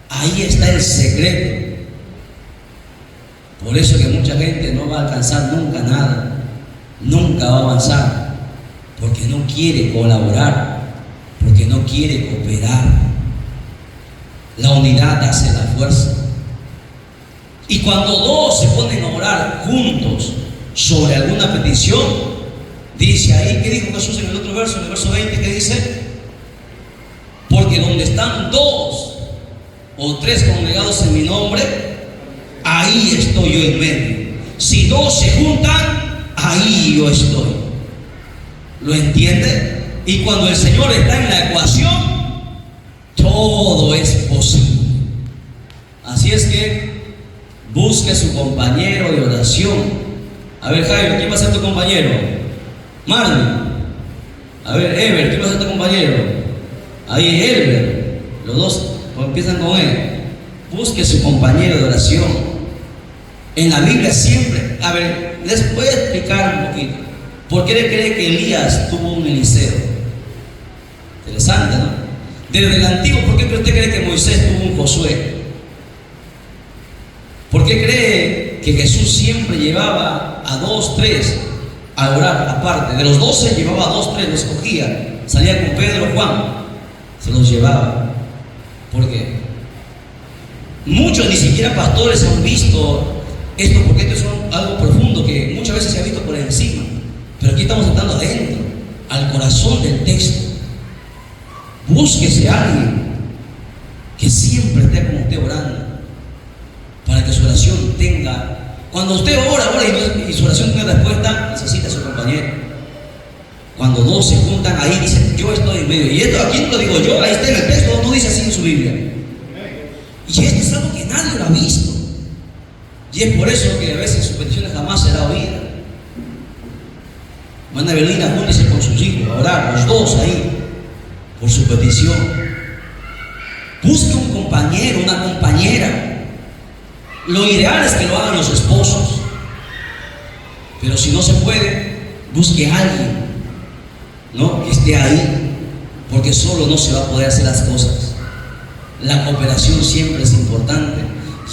Ahí está el secreto. Por eso que mucha gente no va a alcanzar nunca nada. Nunca va a avanzar. Porque no quiere colaborar. Porque no quiere cooperar. La unidad hace la fuerza. Y cuando dos se ponen a orar juntos sobre alguna petición, dice ahí, ¿qué dijo Jesús en el otro verso? En el verso 20, ¿qué dice? Porque donde están dos o tres congregados en mi nombre, ahí estoy yo en medio. Si dos se juntan, ahí yo estoy. ¿Lo entiende? Y cuando el Señor está en la ecuación, todo es posible. Así es que busque su compañero de oración. A ver, Jairo, ¿quién va a ser tu compañero? Marlon. A ver, Ever, ¿quién va a ser tu compañero? Ahí, Elber. Los dos empiezan con él. Busque su compañero de oración. En la Biblia siempre, a ver, les voy a explicar un poquito. ¿Por qué le cree que Elías tuvo un Eliseo? Interesante, ¿no? Desde el antiguo, ¿por qué usted cree que Moisés tuvo un Josué? ¿Por qué cree que Jesús siempre llevaba a 2, 3 a orar aparte? De los 12 llevaba a 2, 3, los cogía. Salía con Pedro, Juan, se los llevaba. ¿Por qué? Muchos ni siquiera pastores han visto esto, porque esto es algo profundo que muchas veces se ha visto por encima. Pero aquí estamos entrando adentro, al corazón del texto. Búsquese a alguien que siempre esté con usted orando, para que su oración tenga. Cuando usted ora y su oración tenga respuesta, necesita a su compañero. Cuando dos se juntan, ahí dicen, yo estoy en medio. Y esto aquí no lo digo yo, ahí está en el texto, no dice así en su Biblia. Y esto es algo que nadie lo ha visto. Y es por eso que a veces sus peticiones jamás será oída. Manda Evelina, júntese con sus hijos a orar, los dos ahí, por su petición. Busque un compañero, una compañera. Lo ideal es que lo hagan los esposos. Pero si no se puede, busque a alguien, ¿no?, que esté ahí. Porque solo no se va a poder hacer las cosas. La cooperación siempre es importante.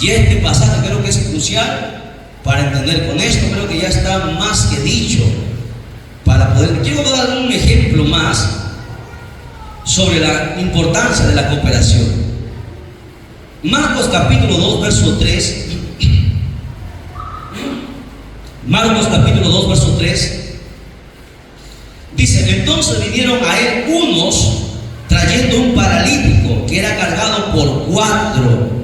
Y este pasaje creo que es crucial para entender con esto. Creo que ya está más que dicho. Para poder, quiero dar un ejemplo más sobre la importancia de la cooperación. Marcos capítulo 2, verso 3. Marcos capítulo 2, verso 3. Dice, entonces vinieron a él unos trayendo un paralítico que era cargado por 4.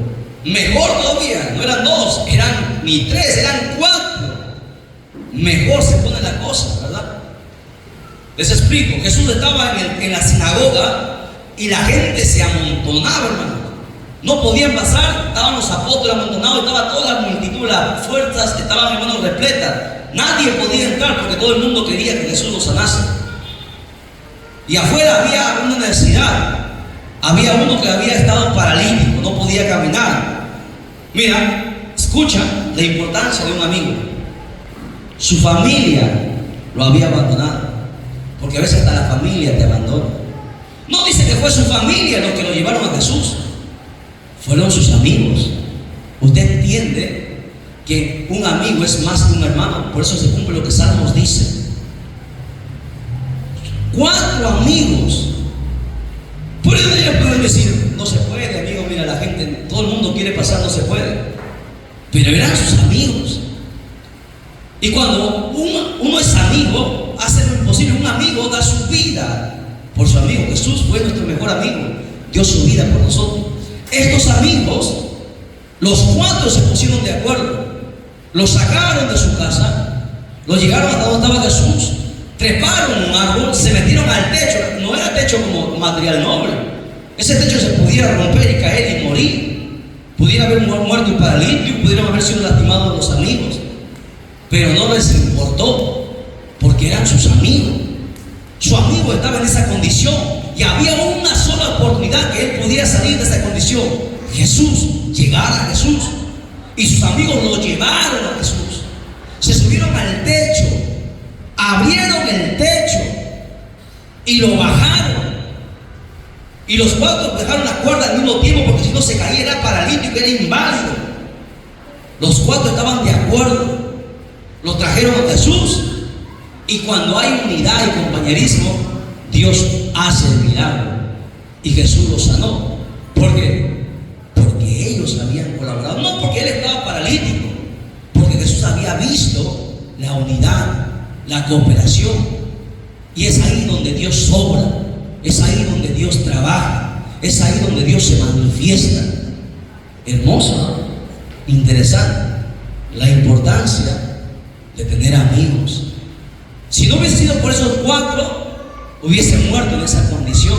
Mejor todavía, no eran 2, eran ni 3, eran 4. Mejor se pone la cosa, ¿verdad? Les explico. Jesús estaba en la sinagoga y la gente se amontonaba, hermano. No podían pasar, estaban los apóstoles amontonados, estaba toda la multitud, las fuerzas estaban, hermanos, repletas. Nadie podía entrar porque todo el mundo quería que Jesús los sanase. Y afuera había una necesidad. Había uno que había estado paralítico, no podía caminar. Mira, escucha la importancia de un amigo. Su familia lo había abandonado, porque a veces hasta la familia te abandona. No dice que fue su familia los que lo llevaron a Jesús, fueron sus amigos. Usted entiende que un amigo es más que un hermano. Por eso se cumple lo que Salmos dice. 4 amigos. Por eso ellos pueden decir, no se puede, amigo, mira, la gente, todo el mundo quiere pasar, no se puede. Pero eran sus amigos. Y cuando uno es amigo, hace lo imposible. un amigo da su vida por su amigo. Jesús fue nuestro mejor amigo, dio su vida por nosotros. Estos amigos, los 4 se pusieron de acuerdo, los sacaron de su casa, los llegaron hasta donde estaba Jesús, treparon un árbol, se metieron al techo. No era techo como material noble, ese techo se pudiera romper y caer y morir, pudiera haber muerto un paralítico, pudieran haber sido lastimados los amigos, pero no les importó, porque eran sus amigos. Su amigo estaba en esa condición y había una sola oportunidad que él podía salir de esa condición: Jesús, llegar a Jesús. Y sus amigos lo llevaron a Jesús, se subieron al techo, abrieron el techo y lo bajaron. Y los 4 dejaron la cuerda al mismo tiempo, porque si no se caía, era paralítico, era inválido. Los 4 estaban de acuerdo, lo trajeron a Jesús. Y cuando hay unidad y compañerismo, Dios hace el milagro. Y Jesús los sanó. ¿Por qué? Porque ellos habían colaborado. No porque él estaba paralítico, porque Jesús había visto la unidad, la cooperación. Y es ahí donde Dios sobra, es ahí donde Dios trabaja, es ahí donde Dios se manifiesta. Hermoso, ¿no? Interesante la importancia de tener amigos. Si no hubiese sido por esos 4, hubiese muerto en esa condición.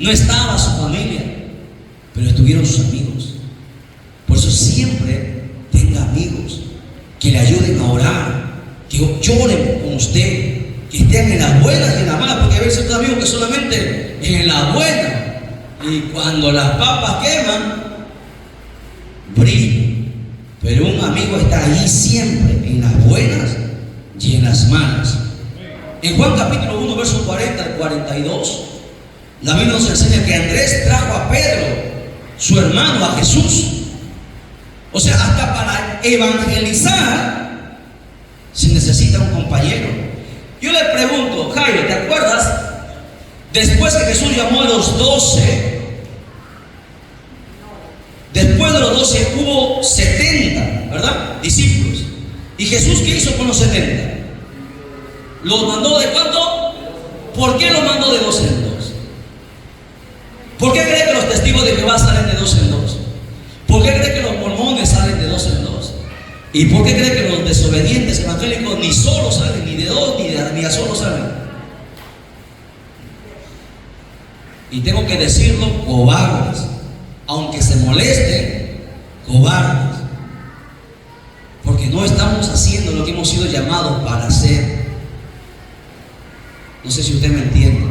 No estaba su familia, pero estuvieron sus amigos. Por eso siempre tenga amigos que le ayuden a orar, que lloren con usted, que estén en las buenas y en las malas, porque hay veces amigos que solamente en las buenas, y cuando las papas queman, brillan. Pero un amigo está allí siempre, en las buenas y en las malas. En Juan capítulo 1, verso 40 al 42, la Biblia nos enseña que Andrés trajo a Pedro, su hermano, a Jesús. O sea, hasta para evangelizar se necesita un compañero. Yo le pregunto, Jairo, ¿te acuerdas? Después que Jesús llamó a los 12, después de los 12 hubo 70, ¿verdad? Discípulos. ¿Y Jesús qué hizo con los 70? ¿Los mandó de cuánto? ¿Por qué los mandó de 2 en 2? ¿Por qué cree que los testigos de Jehová salen de 2 en 2? ¿Por qué cree que los mormones salen de 2 en 2? ¿Y por qué cree que los desobedientes evangélicos ni solo salen, ni de 2, ni a solo salen? Y tengo que decirlo, cobardes. Aunque se molesten, cobardes. Porque no estamos haciendo lo que hemos sido llamados para hacer. No sé si usted me entiende.